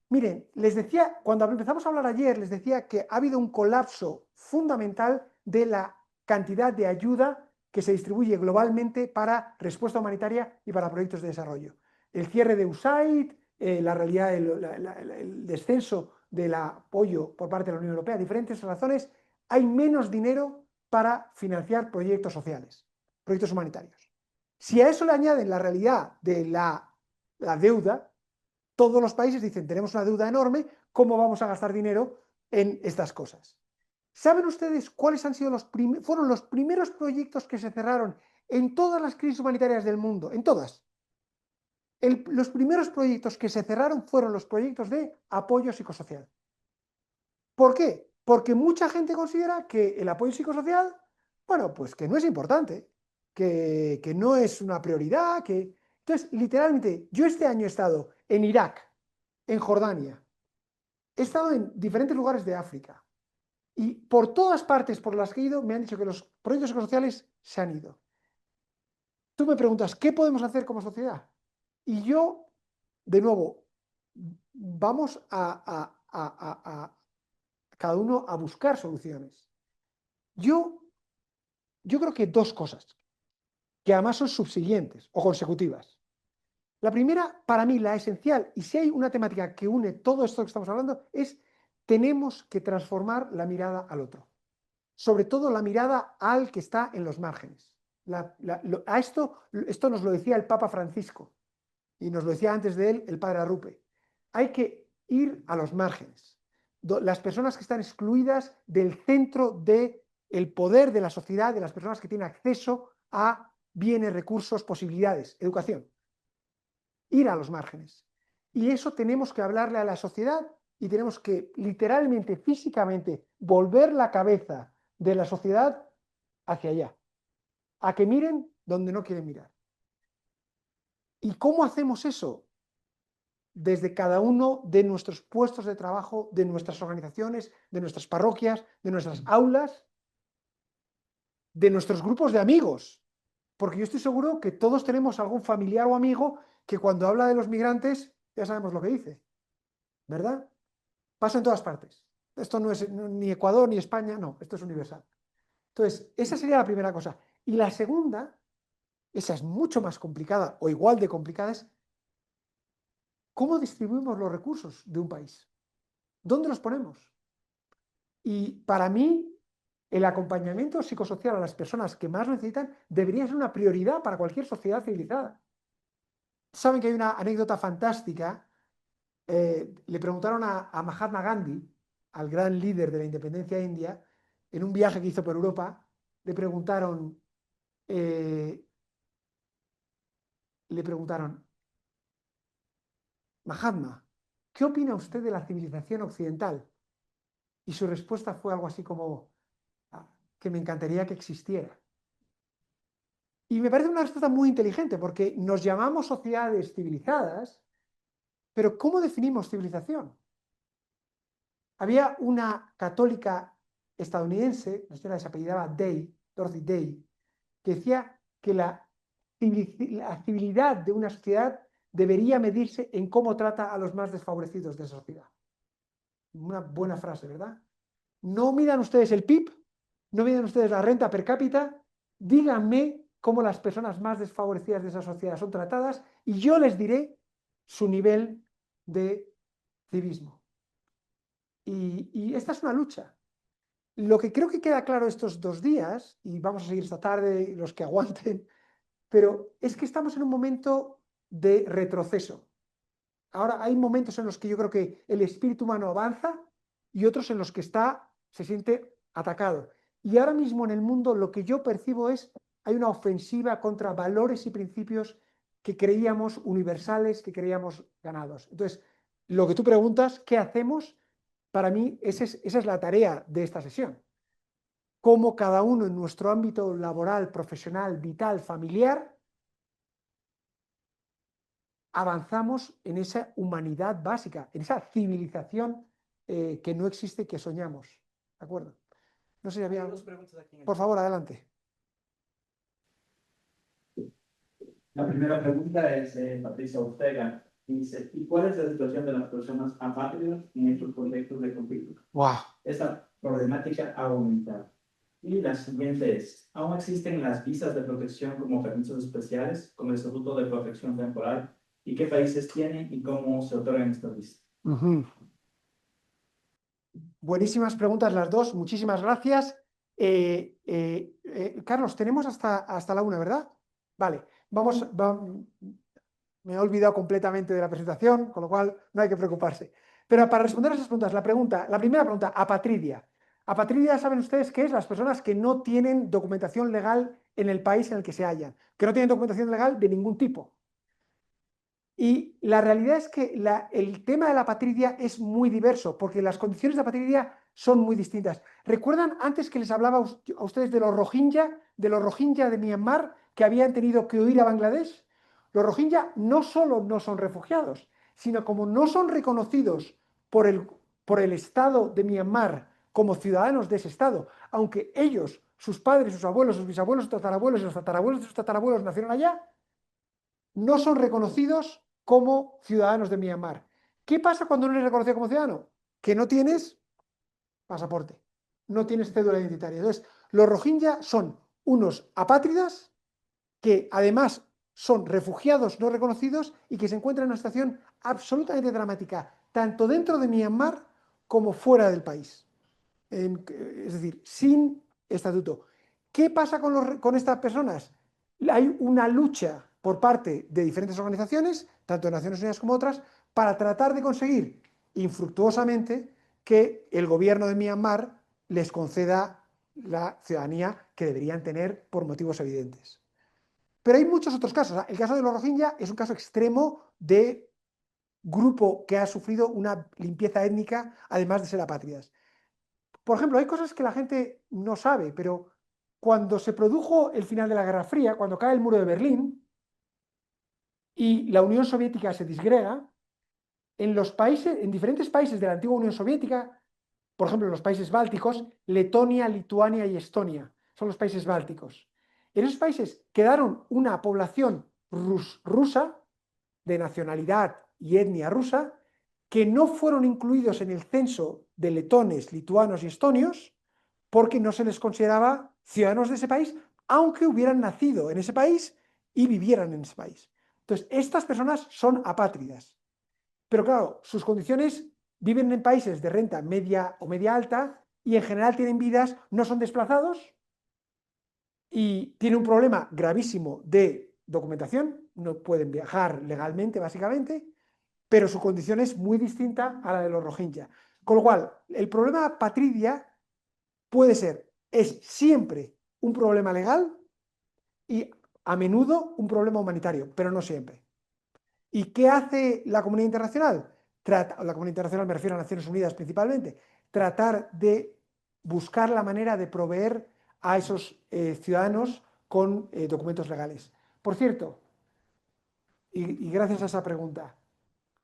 Speaker 1: Miren, les decía, cuando empezamos a hablar ayer, les decía que ha habido un colapso fundamental de la cantidad de ayuda que se distribuye globalmente para respuesta humanitaria y para proyectos de desarrollo. El cierre de USAID, la realidad, el descenso del apoyo por parte de la Unión Europea, diferentes razones, hay menos dinero para financiar proyectos sociales, proyectos humanitarios. Si a eso le añaden la realidad de la deuda, todos los países dicen, tenemos una deuda enorme, ¿cómo vamos a gastar dinero en estas cosas? ¿Saben ustedes cuáles fueron los primeros proyectos que se cerraron en todas las crisis humanitarias del mundo? En todas. Los primeros proyectos que se cerraron fueron los proyectos de apoyo psicosocial. ¿Por qué? Porque mucha gente considera que el apoyo psicosocial, bueno, pues que no es importante, que no es una prioridad, que... Entonces, literalmente, yo este año he estado en Irak, en Jordania, he estado en diferentes lugares de África y por todas partes por las que he ido me han dicho que los proyectos psicosociales se han ido. Tú me preguntas, ¿qué podemos hacer como sociedad? Y yo de nuevo, vamos cada uno a buscar soluciones. Yo creo que dos cosas, que además son subsiguientes o consecutivas. La primera, para mí, la esencial, y si hay una temática que une todo esto que estamos hablando, es tenemos que transformar la mirada al otro. Sobre todo la mirada al que está en los márgenes. Esto nos lo decía el Papa Francisco, y nos lo decía antes de él el Padre Arrupe. Hay que ir a los márgenes. Las personas que están excluidas del centro del poder de la sociedad, de las personas que tienen acceso a bienes, recursos, posibilidades, educación. Ir a los márgenes. Y eso tenemos que hablarle a la sociedad y tenemos que literalmente, físicamente, volver la cabeza de la sociedad hacia allá. A que miren donde no quieren mirar. ¿Y cómo hacemos eso? Desde cada uno de nuestros puestos de trabajo, de nuestras organizaciones, de nuestras parroquias, de nuestras aulas, de nuestros grupos de amigos. Porque yo estoy seguro que todos tenemos algún familiar o amigo que cuando habla de los migrantes ya sabemos lo que dice, ¿verdad? Pasa en todas partes. Esto no es ni Ecuador ni España, no, esto es universal. Entonces, esa sería la primera cosa. Y la segunda, esa es mucho más complicada o igual de complicada, es ¿cómo distribuimos los recursos de un país? ¿Dónde los ponemos? Y para mí, el acompañamiento psicosocial a las personas que más lo necesitan debería ser una prioridad para cualquier sociedad civilizada. Saben que hay una anécdota fantástica. Le preguntaron a Mahatma Gandhi, al gran líder de la independencia india, en un viaje que hizo por Europa, le preguntaron, Mahatma, ¿qué opina usted de la civilización occidental? Y su respuesta fue algo así como, que me encantaría que existiera. Y me parece una respuesta muy inteligente, porque nos llamamos sociedades civilizadas, pero ¿cómo definimos civilización? Había una católica estadounidense, la señora que se apellidaba Day, Dorothy Day, que decía que la civilidad de una sociedad debería medirse en cómo trata a los más desfavorecidos de esa sociedad. Una buena frase, ¿verdad? No midan ustedes el PIB, no midan ustedes la renta per cápita, díganme cómo las personas más desfavorecidas de esa sociedad son tratadas y yo les diré su nivel de civismo. Y esta es una lucha. Lo que creo que queda claro estos 2 días, y vamos a seguir esta tarde, los que aguanten, pero es que estamos en un momento de retroceso. Ahora hay momentos en los que yo creo que el espíritu humano avanza y otros en los que se siente atacado. Y ahora mismo en el mundo lo que yo percibo es, hay una ofensiva contra valores y principios que creíamos universales, que creíamos ganados. Entonces, lo que tú preguntas, ¿qué hacemos? Para mí, esa es la tarea de esta sesión. Cómo cada uno en nuestro ámbito laboral, profesional, vital, familiar, avanzamos en esa humanidad básica, en esa civilización que no existe y que soñamos. ¿De acuerdo? No sé si había... Por favor, adelante.
Speaker 4: La primera pregunta es de Patricia Ortega. Dice, ¿y cuál es la situación de las personas apátridas en estos contextos de conflicto?
Speaker 1: Wow.
Speaker 4: Esta problemática ha aumentado. Y la siguiente es, ¿aún existen las visas de protección como permisos especiales, como el estatuto de protección temporal? ¿Y qué países tienen y cómo se otorgan estas visas?
Speaker 1: Buenísimas preguntas las dos, muchísimas gracias. Carlos, tenemos hasta la 1, ¿verdad? Vale, me he olvidado completamente de la presentación, con lo cual no hay que preocuparse. Pero para responder a esas preguntas, la primera pregunta, apatridia. Apatridia, ¿saben ustedes qué es? Las personas que no tienen documentación legal en el país en el que se hallan, que no tienen documentación legal de ningún tipo. Y la realidad es que el tema de la apatridia es muy diverso, porque las condiciones de apatridia son muy distintas. ¿Recuerdan antes que les hablaba a ustedes de los Rohingya de Myanmar que habían tenido que huir a Bangladesh? Los Rohingya no solo no son refugiados, sino como no son reconocidos por el Estado de Myanmar como ciudadanos de ese Estado, aunque ellos, sus padres, sus abuelos, sus bisabuelos, sus tatarabuelos y los tatarabuelos de sus tatarabuelos nacieron allá, no son reconocidos como ciudadanos de Myanmar. ¿Qué pasa cuando no eres reconocido como ciudadano? Que no tienes pasaporte, no tienes cédula identitaria. Entonces, los Rohingya son unos apátridas que además son refugiados no reconocidos y que se encuentran en una situación absolutamente dramática, tanto dentro de Myanmar como fuera del país. Es decir, sin estatuto. ¿Qué pasa con estas personas? Hay una lucha por parte de diferentes organizaciones, tanto de Naciones Unidas como otras, para tratar de conseguir infructuosamente que el gobierno de Myanmar les conceda la ciudadanía que deberían tener por motivos evidentes. Pero hay muchos otros casos. El caso de los Rohingya es un caso extremo de grupo que ha sufrido una limpieza étnica, además de ser apátridas. Por ejemplo, hay cosas que la gente no sabe, pero cuando se produjo el final de la Guerra Fría, cuando cae el muro de Berlín y la Unión Soviética se disgrega, en diferentes países de la antigua Unión Soviética, por ejemplo, en los países bálticos, Letonia, Lituania y Estonia, son los países bálticos. En esos países quedaron una población rusa, de nacionalidad y etnia rusa, que no fueron incluidos en el censo de letones, lituanos y estonios, porque no se les consideraba ciudadanos de ese país, aunque hubieran nacido en ese país y vivieran en ese país. Entonces, estas personas son apátridas. Pero claro, sus condiciones, viven en países de renta media o media alta y en general tienen vidas, no son desplazados y tienen un problema gravísimo de documentación, no pueden viajar legalmente básicamente, pero su condición es muy distinta a la de los Rohingya. Con lo cual, el problema patridia es siempre un problema legal y a menudo un problema humanitario, pero no siempre. ¿Y qué hace la comunidad internacional? La comunidad internacional, me refiero a Naciones Unidas principalmente, tratar de buscar la manera de proveer a esos ciudadanos con documentos legales. Por cierto, y gracias a esa pregunta,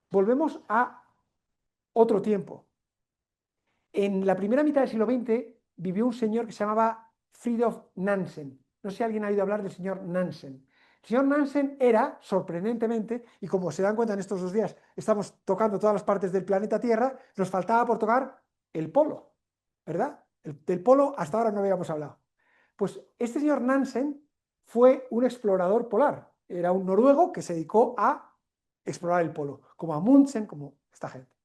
Speaker 1: volvemos a otro tiempo. En la primera mitad del siglo XX vivió un señor que se llamaba Fridtjof Nansen. No sé si alguien ha oído hablar del señor Nansen. El señor Nansen era, sorprendentemente, y como se dan cuenta en estos 2 días, estamos tocando todas las partes del planeta Tierra, nos faltaba por tocar el polo, ¿verdad? Del polo hasta ahora no habíamos hablado. Pues este señor Nansen fue un explorador polar. Era un noruego que se dedicó a explorar el polo, como Amundsen, como esta gente.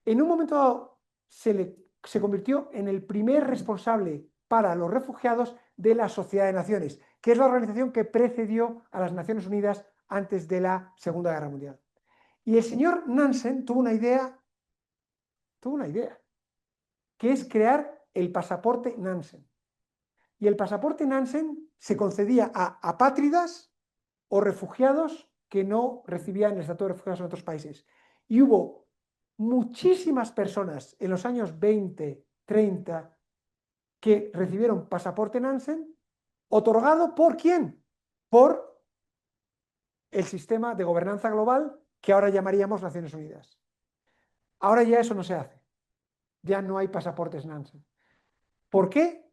Speaker 1: En un momento dado se convirtió en el primer responsable para los refugiados de la Sociedad de Naciones, que es la organización que precedió a las Naciones Unidas antes de la Segunda Guerra Mundial. Y el señor Nansen tuvo una idea, que es crear el pasaporte Nansen. Y el pasaporte Nansen se concedía a apátridas o refugiados que no recibían el estatuto de refugiados en otros países. Y hubo muchísimas personas en los años 20, 30, que recibieron pasaporte Nansen, otorgado ¿por quién? Por el sistema de gobernanza global que ahora llamaríamos Naciones Unidas. Ahora ya eso no se hace. Ya no hay pasaportes Nansen. ¿Por qué?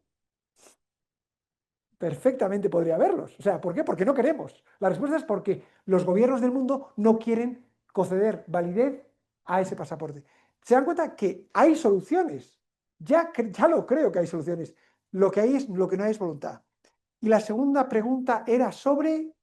Speaker 1: Perfectamente podría haberlos. O sea, ¿por qué? Porque no queremos. La respuesta es porque los gobiernos del mundo no quieren conceder validez a ese pasaporte. Se dan cuenta que hay soluciones. Ya lo creo que hay soluciones. Lo que no hay es voluntad. Y la segunda pregunta era sobre...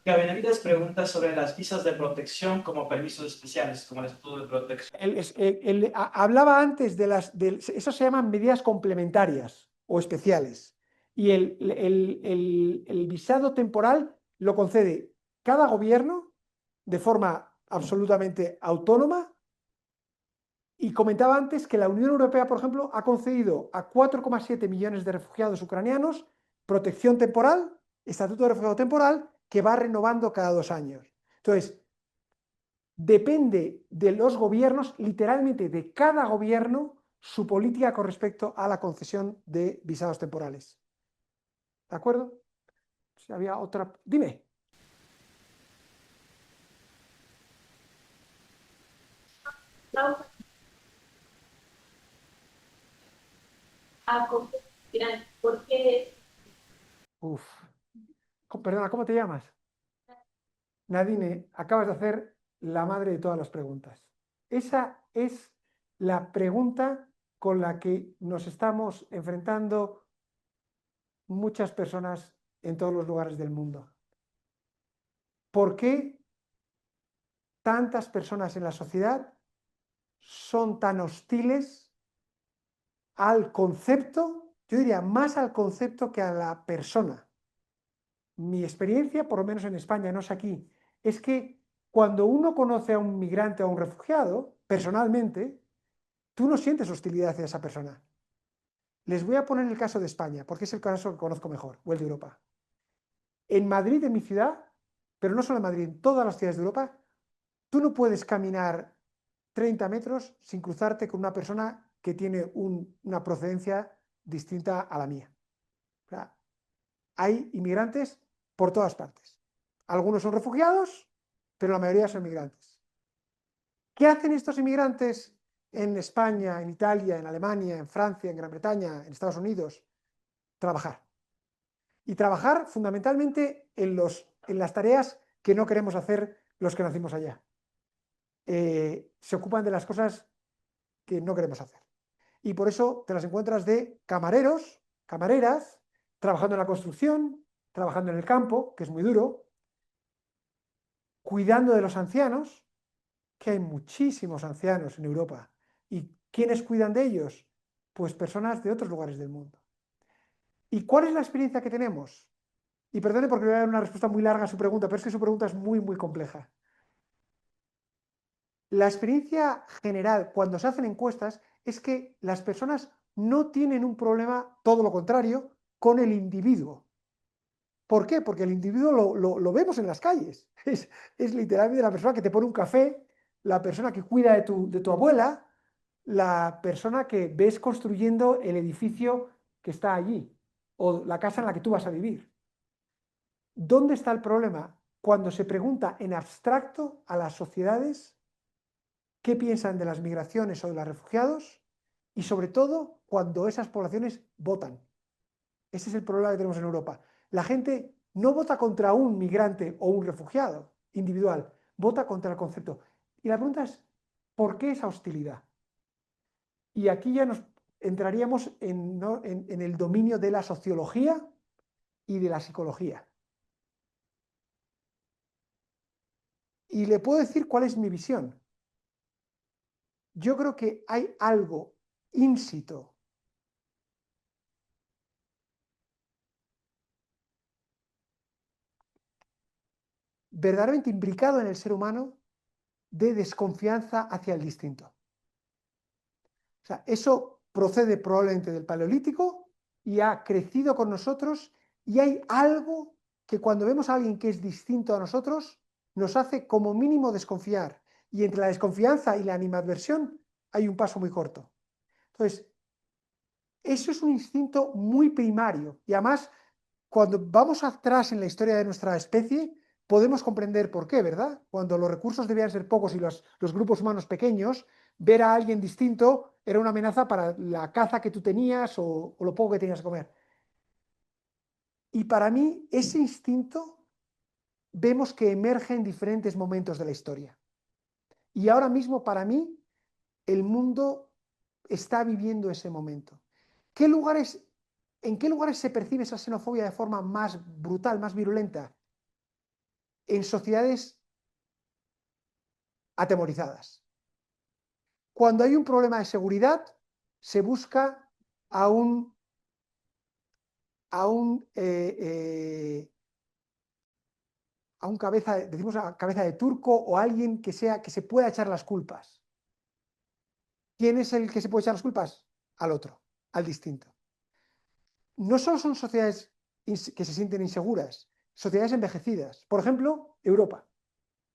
Speaker 4: Benavides pregunta sobre las visas de protección como permisos especiales, como el estatuto de protección.
Speaker 1: Hablaba antes eso se llaman medidas complementarias o especiales. Y el visado temporal lo concede cada gobierno de forma absolutamente autónoma. Y comentaba antes que la Unión Europea, por ejemplo, ha concedido a 4,7 millones de refugiados ucranianos protección temporal, estatuto de refugiado temporal, que va renovando cada 2 años. Entonces, depende de los gobiernos, literalmente de cada gobierno, su política con respecto a la concesión de visados temporales. ¿De acuerdo? Si había otra... Dime.
Speaker 5: ¿Por qué?
Speaker 1: Perdona, ¿cómo te llamas? Nadine, acabas de hacer la madre de todas las preguntas. Esa es la pregunta con la que nos estamos enfrentando muchas personas en todos los lugares del mundo. ¿Por qué tantas personas en la sociedad son tan hostiles al concepto? Yo diría más al concepto que a la persona. Mi experiencia, por lo menos en España, no es aquí, es que cuando uno conoce a un migrante o a un refugiado, personalmente, tú no sientes hostilidad hacia esa persona. Les voy a poner el caso de España, porque es el caso que conozco mejor, o el de Europa. En Madrid, en mi ciudad, pero no solo en Madrid, en todas las ciudades de Europa, tú no puedes caminar 30 metros sin cruzarte con una persona que tiene una procedencia distinta a la mía. O sea, hay inmigrantes por todas partes. Algunos son refugiados, pero la mayoría son inmigrantes. ¿Qué hacen estos inmigrantes en España, en Italia, en Alemania, en Francia, en Gran Bretaña, en Estados Unidos? Trabajar. Y trabajar fundamentalmente en las tareas que no queremos hacer los que nacimos allá. Se ocupan de las cosas que no queremos hacer. Y por eso te las encuentras de camareros, camareras, trabajando en la construcción, trabajando en el campo, que es muy duro, cuidando de los ancianos, que hay muchísimos ancianos en Europa. ¿Y quiénes cuidan de ellos? Pues personas de otros lugares del mundo. ¿Y cuál es la experiencia que tenemos? Y perdone porque le voy a dar una respuesta muy larga a su pregunta, pero es que su pregunta es muy, muy compleja. La experiencia general cuando se hacen encuestas es que las personas no tienen un problema, todo lo contrario, con el individuo. ¿Por qué? Porque el individuo lo vemos en las calles. Es literalmente la persona que te pone un café, la persona que cuida de tu abuela, la persona que ves construyendo el edificio que está allí o la casa en la que tú vas a vivir. ¿Dónde está el problema? Cuando se pregunta en abstracto a las sociedades qué piensan de las migraciones o de los refugiados y sobre todo cuando esas poblaciones votan. Ese es el problema que tenemos en Europa. La gente no vota contra un migrante o un refugiado individual, vota contra el concepto. Y la pregunta es, ¿por qué esa hostilidad? Y aquí ya nos entraríamos en el dominio de la sociología y de la psicología. Y le puedo decir cuál es mi visión. Yo creo que hay algo ínsito verdaderamente imbricado en el ser humano de desconfianza hacia el distinto. O sea, eso procede probablemente del Paleolítico y ha crecido con nosotros, y hay algo que cuando vemos a alguien que es distinto a nosotros nos hace como mínimo desconfiar, y entre la desconfianza y la animadversión hay un paso muy corto. Entonces, eso es un instinto muy primario, y además cuando vamos atrás en la historia de nuestra especie podemos comprender por qué, ¿verdad? Cuando los recursos debían ser pocos y los grupos humanos pequeños, ver a alguien distinto era una amenaza para la caza que tú tenías o lo poco que tenías que comer. Y para mí ese instinto vemos que emerge en diferentes momentos de la historia. Y ahora mismo para mí el mundo está viviendo ese momento. ¿En qué lugares se percibe esa xenofobia de forma más brutal, más virulenta? En sociedades atemorizadas. Cuando hay un problema de seguridad, se busca a un cabeza, decimos a cabeza de turco, o alguien que se pueda echar las culpas. ¿Quién es el que se puede echar las culpas? Al otro, al distinto. No solo son sociedades que se sienten inseguras, sociedades envejecidas. Por ejemplo, Europa.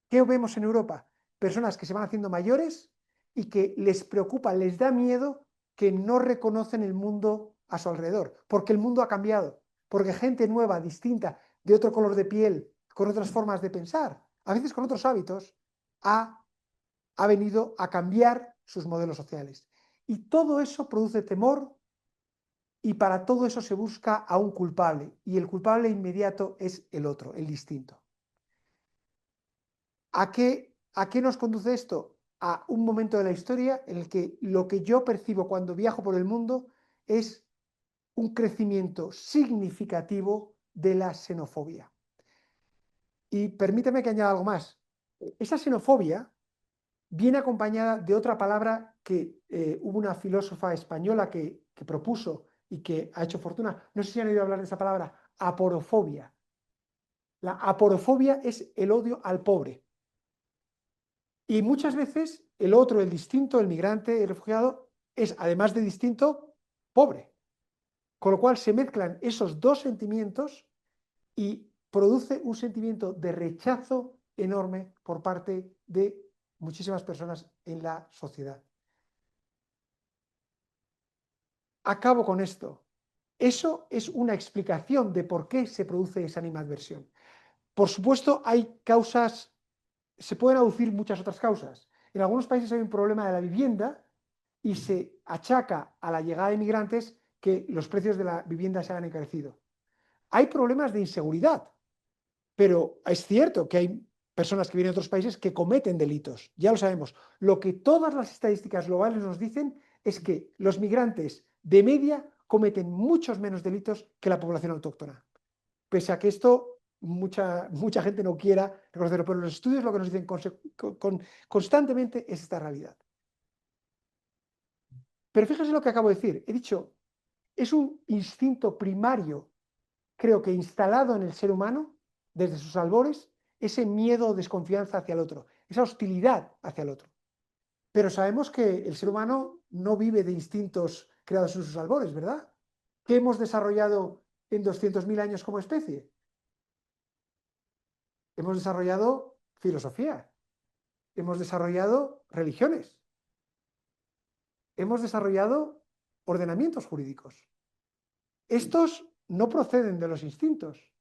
Speaker 1: ¿Qué vemos en Europa? Personas que se van haciendo mayores y que les preocupa, les da miedo, que no reconocen el mundo a su alrededor, porque el mundo ha cambiado, porque gente nueva, distinta, de otro color de piel, con otras formas de pensar, a veces con otros hábitos, ha venido a cambiar sus modelos sociales. Y todo eso produce temor, y para todo eso se busca a un culpable, y el culpable inmediato es el otro, el distinto. ¿A qué nos conduce esto? A un momento de la historia en el que lo que yo percibo cuando viajo por el mundo es un crecimiento significativo de la xenofobia. Y permíteme que añada algo más. Esa xenofobia viene acompañada de otra palabra que hubo una filósofa española que propuso y que ha hecho fortuna. No sé si han oído hablar de esa palabra, aporofobia. La aporofobia es el odio al pobre. Y muchas veces el otro, el distinto, el migrante, el refugiado, es además de distinto, pobre. Con lo cual se mezclan esos dos sentimientos y produce un sentimiento de rechazo enorme por parte de muchísimas personas en la sociedad. Acabo con esto. Eso es una explicación de por qué se produce esa animadversión. Por supuesto, hay causas, se pueden aducir muchas otras causas. En algunos países hay un problema de la vivienda y se achaca a la llegada de inmigrantes que los precios de la vivienda se han encarecido. Hay problemas de inseguridad, pero es cierto que hay personas que vienen de otros países que cometen delitos, ya lo sabemos. Lo que todas las estadísticas globales nos dicen es que los migrantes de media cometen muchos menos delitos que la población autóctona. Pese a que esto mucha gente no quiera reconocerlo, pero los estudios lo que nos dicen constantemente es esta realidad. Pero fíjense lo que acabo de decir. He dicho, es un instinto primario, creo que instalado en el ser humano, desde sus albores, ese miedo o desconfianza hacia el otro, esa hostilidad hacia el otro. Pero sabemos que el ser humano no vive de instintos creados en sus albores, ¿verdad? ¿Qué hemos desarrollado en 200.000 años como especie? Hemos desarrollado filosofía, hemos desarrollado religiones, hemos desarrollado ordenamientos jurídicos. Estos no proceden de los instintos.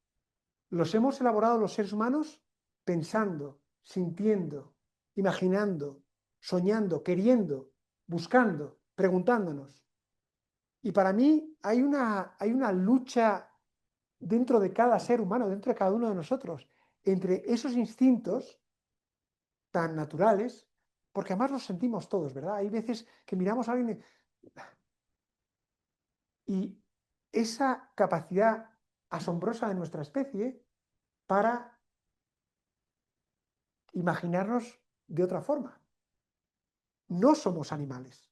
Speaker 1: Los hemos elaborado los seres humanos pensando, sintiendo, imaginando, soñando, queriendo, buscando, preguntándonos. Y para mí hay una lucha dentro de cada ser humano, dentro de cada uno de nosotros, entre esos instintos tan naturales, porque además los sentimos todos, ¿verdad? Hay veces que miramos a alguien y esa capacidad asombrosa de nuestra especie para imaginarnos de otra forma. No somos animales.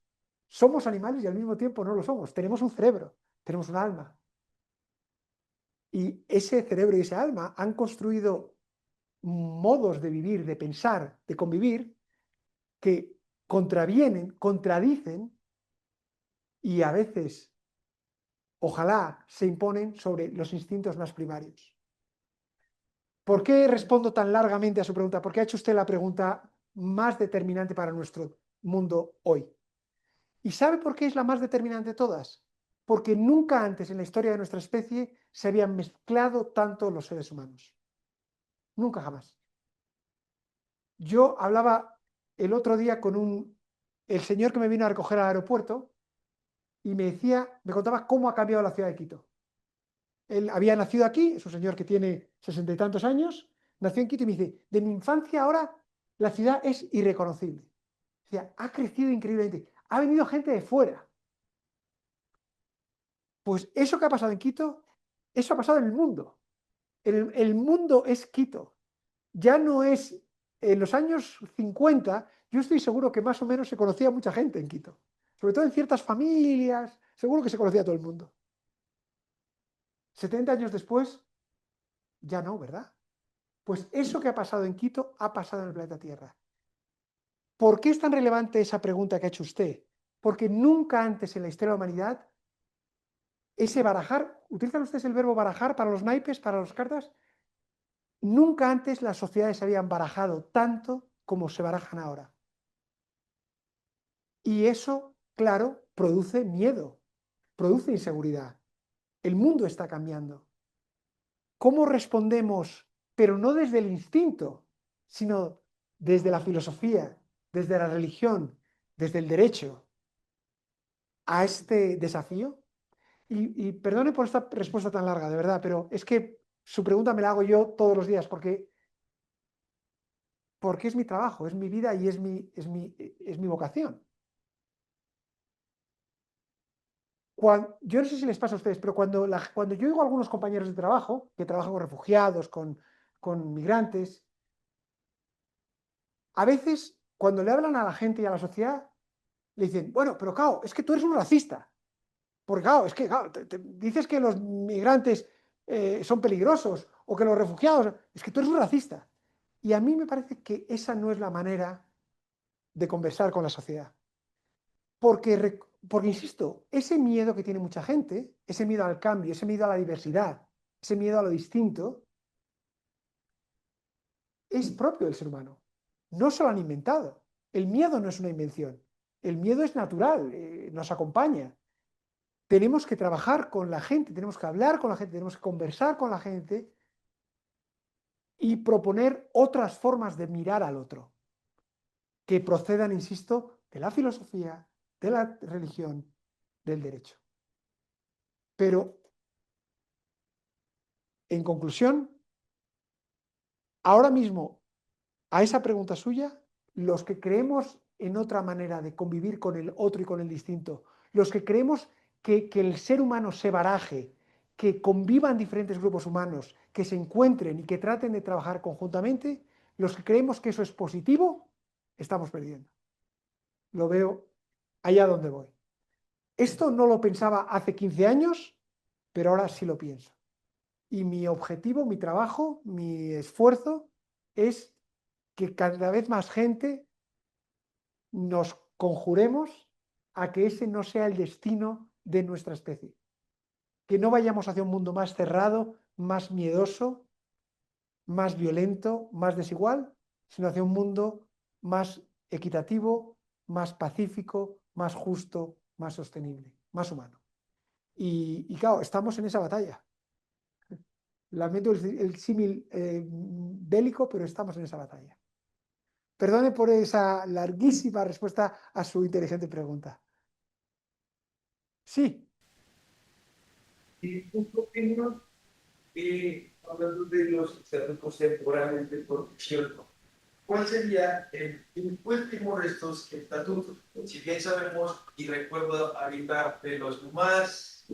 Speaker 1: Somos animales y al mismo tiempo no lo somos. Tenemos un cerebro, tenemos un alma. Y ese cerebro y ese alma han construido modos de vivir, de pensar, de convivir, que contravienen, contradicen y a veces, ojalá, se imponen sobre los instintos más primarios. ¿Por qué respondo tan largamente a su pregunta? ¿Por qué ha hecho usted la pregunta más determinante para nuestro mundo hoy? ¿Y sabe por qué es la más determinante de todas? Porque nunca antes en la historia de nuestra especie se habían mezclado tanto los seres humanos. Nunca jamás. Yo hablaba el otro día con el señor que me vino a recoger al aeropuerto y me contaba cómo ha cambiado la ciudad de Quito. Él había nacido aquí, es un señor que tiene 60 y tantos años, nació en Quito y me dice, de mi infancia ahora la ciudad es irreconocible. O sea, ha crecido increíblemente. Ha venido gente de fuera. Pues eso que ha pasado en Quito, eso ha pasado en el mundo. El mundo es Quito. Ya no es, en los años 50, yo estoy seguro que más o menos se conocía mucha gente en Quito. Sobre todo en ciertas familias, seguro que se conocía a todo el mundo. 70 años después, ya no, ¿verdad? Pues eso que ha pasado en Quito ha pasado en el planeta Tierra. ¿Por qué es tan relevante esa pregunta que ha hecho usted? Porque nunca antes en la historia de la humanidad ese barajar, ¿utilizan ustedes el verbo barajar para los naipes, para las cartas? Nunca antes las sociedades se habían barajado tanto como se barajan ahora. Y eso, claro, produce miedo, produce inseguridad. El mundo está cambiando. ¿Cómo respondemos, pero no desde el instinto, sino desde la filosofía, desde la religión, desde el derecho, a este desafío? Y perdone por esta respuesta tan larga, de verdad, pero es que su pregunta me la hago yo todos los días, porque porque es mi trabajo, es mi vida y es mi vocación. Yo no sé si les pasa a ustedes, pero cuando yo oigo a algunos compañeros de trabajo que trabajan con refugiados, con migrantes, a veces cuando le hablan a la gente y a la sociedad, le dicen, bueno, pero claro, es que tú eres un racista. Porque claro, es que claro, dices que los migrantes son peligrosos o que los refugiados, es que tú eres un racista. Y a mí me parece que esa no es la manera de conversar con la sociedad. Porque, insisto, ese miedo que tiene mucha gente, ese miedo al cambio, ese miedo a la diversidad, ese miedo a lo distinto, es propio del ser humano. No se lo han inventado. El miedo no es una invención. El miedo es natural, nos acompaña. Tenemos que trabajar con la gente, tenemos que hablar con la gente, tenemos que conversar con la gente y proponer otras formas de mirar al otro, que procedan, insisto, de la filosofía, de la religión, del derecho. Pero, en conclusión, ahora mismo, a esa pregunta suya, los que creemos en otra manera de convivir con el otro y con el distinto, los que creemos que el ser humano se baraje, que convivan diferentes grupos humanos, que se encuentren y que traten de trabajar conjuntamente, los que creemos que eso es positivo, estamos perdiendo. Lo veo allá donde voy. Esto no lo pensaba hace 15 años, pero ahora sí lo pienso. Y mi objetivo, mi trabajo, mi esfuerzo es que cada vez más gente nos conjuremos a que ese no sea el destino de nuestra especie. Que no vayamos hacia un mundo más cerrado, más miedoso, más violento, más desigual, sino hacia un mundo más equitativo, más pacífico, más justo, más sostenible, más humano. Y claro, estamos en esa batalla. Lamento el símil bélico, pero estamos en esa batalla. Perdone por esa larguísima respuesta a su inteligente pregunta. Sí.
Speaker 2: Y un opinión, hablando de los estatutos temporales de protección, ¿cuál sería el último de estos estatutos? Si bien sabemos y recuerdo ahorita de los más,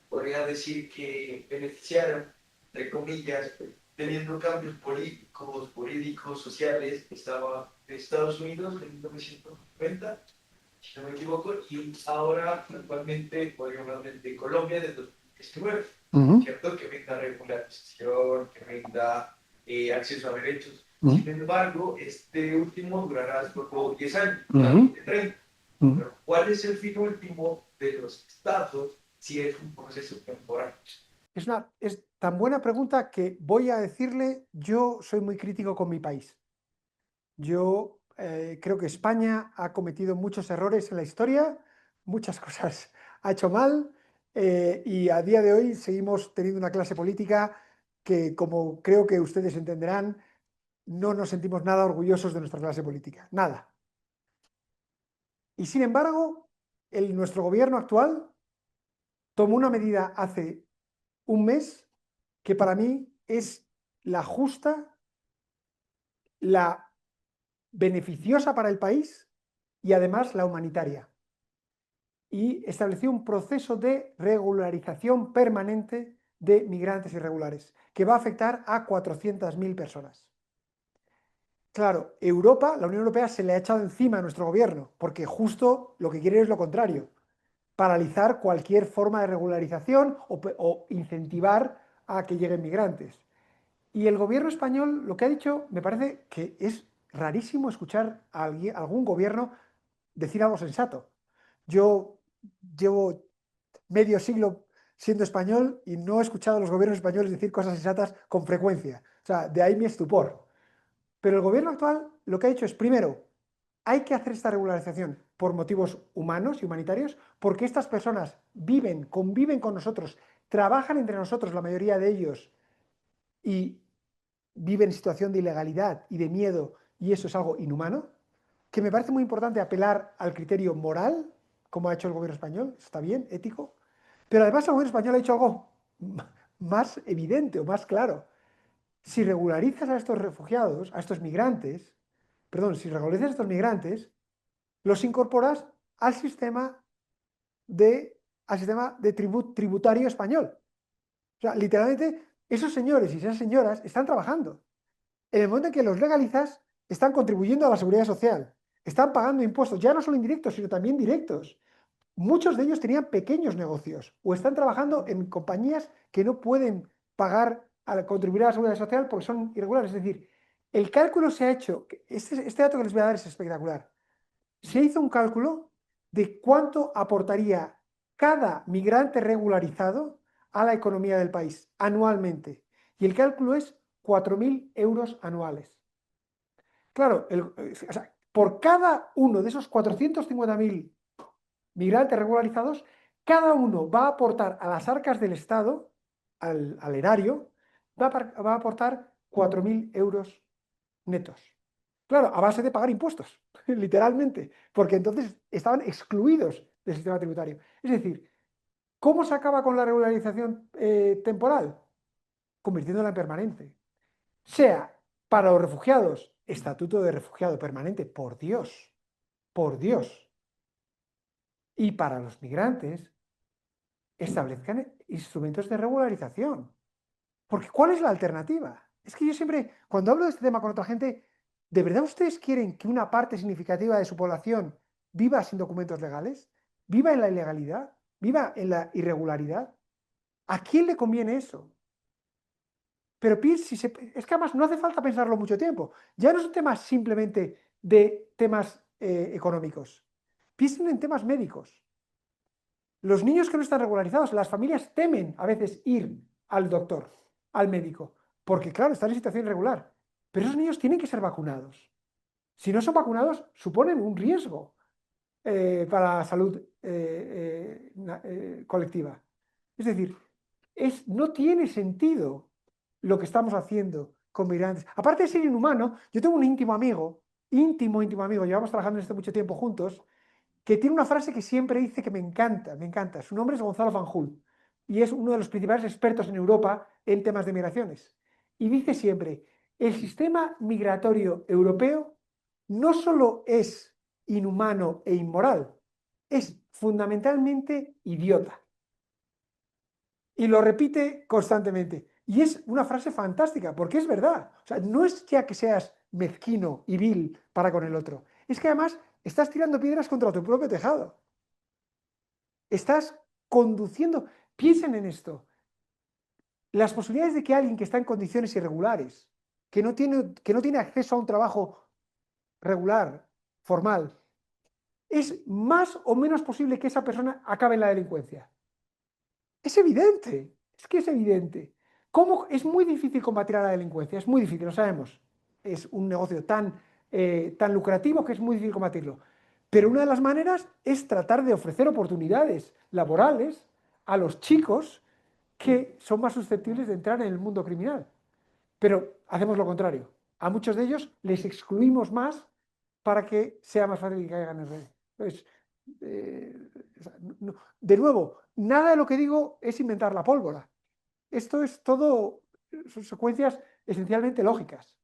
Speaker 2: podría decir que beneficiaron, entre comillas, teniendo cambios políticos, jurídicos, sociales, estaba en Estados Unidos en 1990, si no me equivoco, y ahora actualmente podríamos hablar de Colombia de 2019, ¿cierto? Que venga regularización, que venga acceso a derechos. Sin embargo, este último durará solo 10 años, 30. Pero ¿cuál es el fin último de los estados si es un proceso temporal?
Speaker 1: Es tan buena pregunta que voy a decirle, yo soy muy crítico con mi país. Yo creo que España ha cometido muchos errores en la historia, muchas cosas ha hecho mal y a día de hoy seguimos teniendo una clase política que, como creo que ustedes entenderán, no nos sentimos nada orgullosos de nuestra clase política, nada. Y sin embargo, nuestro gobierno actual tomó una medida hace un mes que para mí es la justa, la beneficiosa para el país y además la humanitaria. Y estableció un proceso de regularización permanente de migrantes irregulares que va a afectar a 400.000 personas. Claro, la Unión Europea se le ha echado encima a nuestro gobierno porque justo lo que quiere es lo contrario, paralizar cualquier forma de regularización o incentivar a que lleguen migrantes. Y el gobierno español lo que ha dicho, me parece que es rarísimo escuchar a algún gobierno decir algo sensato. Yo llevo medio siglo siendo español y no he escuchado a los gobiernos españoles decir cosas sensatas con frecuencia. O sea, de ahí mi estupor. Pero el gobierno actual lo que ha dicho es, primero, hay que hacer esta regularización por motivos humanos y humanitarios, porque estas personas conviven con nosotros, trabajan entre nosotros, la mayoría de ellos, y viven en situación de ilegalidad y de miedo, y eso es algo inhumano, que me parece muy importante apelar al criterio moral, como ha hecho el gobierno español, está bien, ético, pero además el gobierno español ha hecho algo más evidente o más claro. Si regularizas a estos refugiados, a estos migrantes, perdón, si regularizas a estos migrantes, los incorporas al sistema tributario español. O sea, literalmente, esos señores y esas señoras están trabajando. En el momento en que los legalizas, están contribuyendo a la seguridad social, están pagando impuestos, ya no solo indirectos, sino también directos. Muchos de ellos tenían pequeños negocios o están trabajando en compañías que no pueden pagar contribuir a la seguridad social porque son irregulares. Es decir, el cálculo se ha hecho, este dato que les voy a dar es espectacular. Se hizo un cálculo de cuánto aportaría cada migrante regularizado a la economía del país anualmente. Y el cálculo es 4.000 euros anuales. Claro, o sea, por cada uno de esos 450.000 migrantes regularizados, cada uno va a aportar a las arcas del Estado, al erario, va a aportar 4.000 euros netos. Claro, a base de pagar impuestos, literalmente, porque entonces estaban excluidos del sistema tributario. Es decir, ¿cómo se acaba con la regularización temporal? Convirtiéndola en permanente. Sea para los refugiados, estatuto de refugiado permanente, por Dios, por Dios. Y para los migrantes, establezcan instrumentos de regularización. Porque ¿cuál es la alternativa? Es que yo siempre, cuando hablo de este tema con otra gente, ¿de verdad ustedes quieren que una parte significativa de su población viva sin documentos legales? ¿Viva en la ilegalidad? ¿Viva en la irregularidad? ¿A quién le conviene eso? Pero es que además no hace falta pensarlo mucho tiempo. Ya no son temas simplemente de temas económicos. Piensen en temas médicos. Los niños que no están regularizados, las familias temen a veces ir al doctor, al médico, porque claro, están en situación irregular. Pero esos niños tienen que ser vacunados. Si no son vacunados, suponen un riesgo para la salud colectiva. Es decir, no tiene sentido lo que estamos haciendo con migrantes. Aparte de ser inhumano, yo tengo un íntimo amigo, íntimo amigo, llevamos trabajando en esto mucho tiempo juntos, que tiene una frase que siempre dice que me encanta, me encanta. Su nombre es Gonzalo Fanjul y es uno de los principales expertos en Europa en temas de migraciones. Y dice siempre, el sistema migratorio europeo no solo es inhumano e inmoral, es fundamentalmente idiota. Y lo repite constantemente. Y es una frase fantástica, porque es verdad. O sea, no es ya que seas mezquino y vil para con el otro. Es que además estás tirando piedras contra tu propio tejado. Estás conduciendo. Piensen en esto. Las posibilidades de que alguien que está en condiciones irregulares, que no tiene acceso a un trabajo regular, formal, es más o menos posible que esa persona acabe en la delincuencia. Es evidente, es que es evidente. ¿Cómo? Es muy difícil combatir a la delincuencia, es muy difícil, lo sabemos. Es un negocio tan lucrativo que es muy difícil combatirlo. Pero una de las maneras es tratar de ofrecer oportunidades laborales a los chicos que son más susceptibles de entrar en el mundo criminal. Pero hacemos lo contrario. A muchos de ellos les excluimos más para que sea más fácil que caigan en red. Entonces, de nuevo, nada de lo que digo es inventar la pólvora. Esto es todo, son secuencias esencialmente lógicas.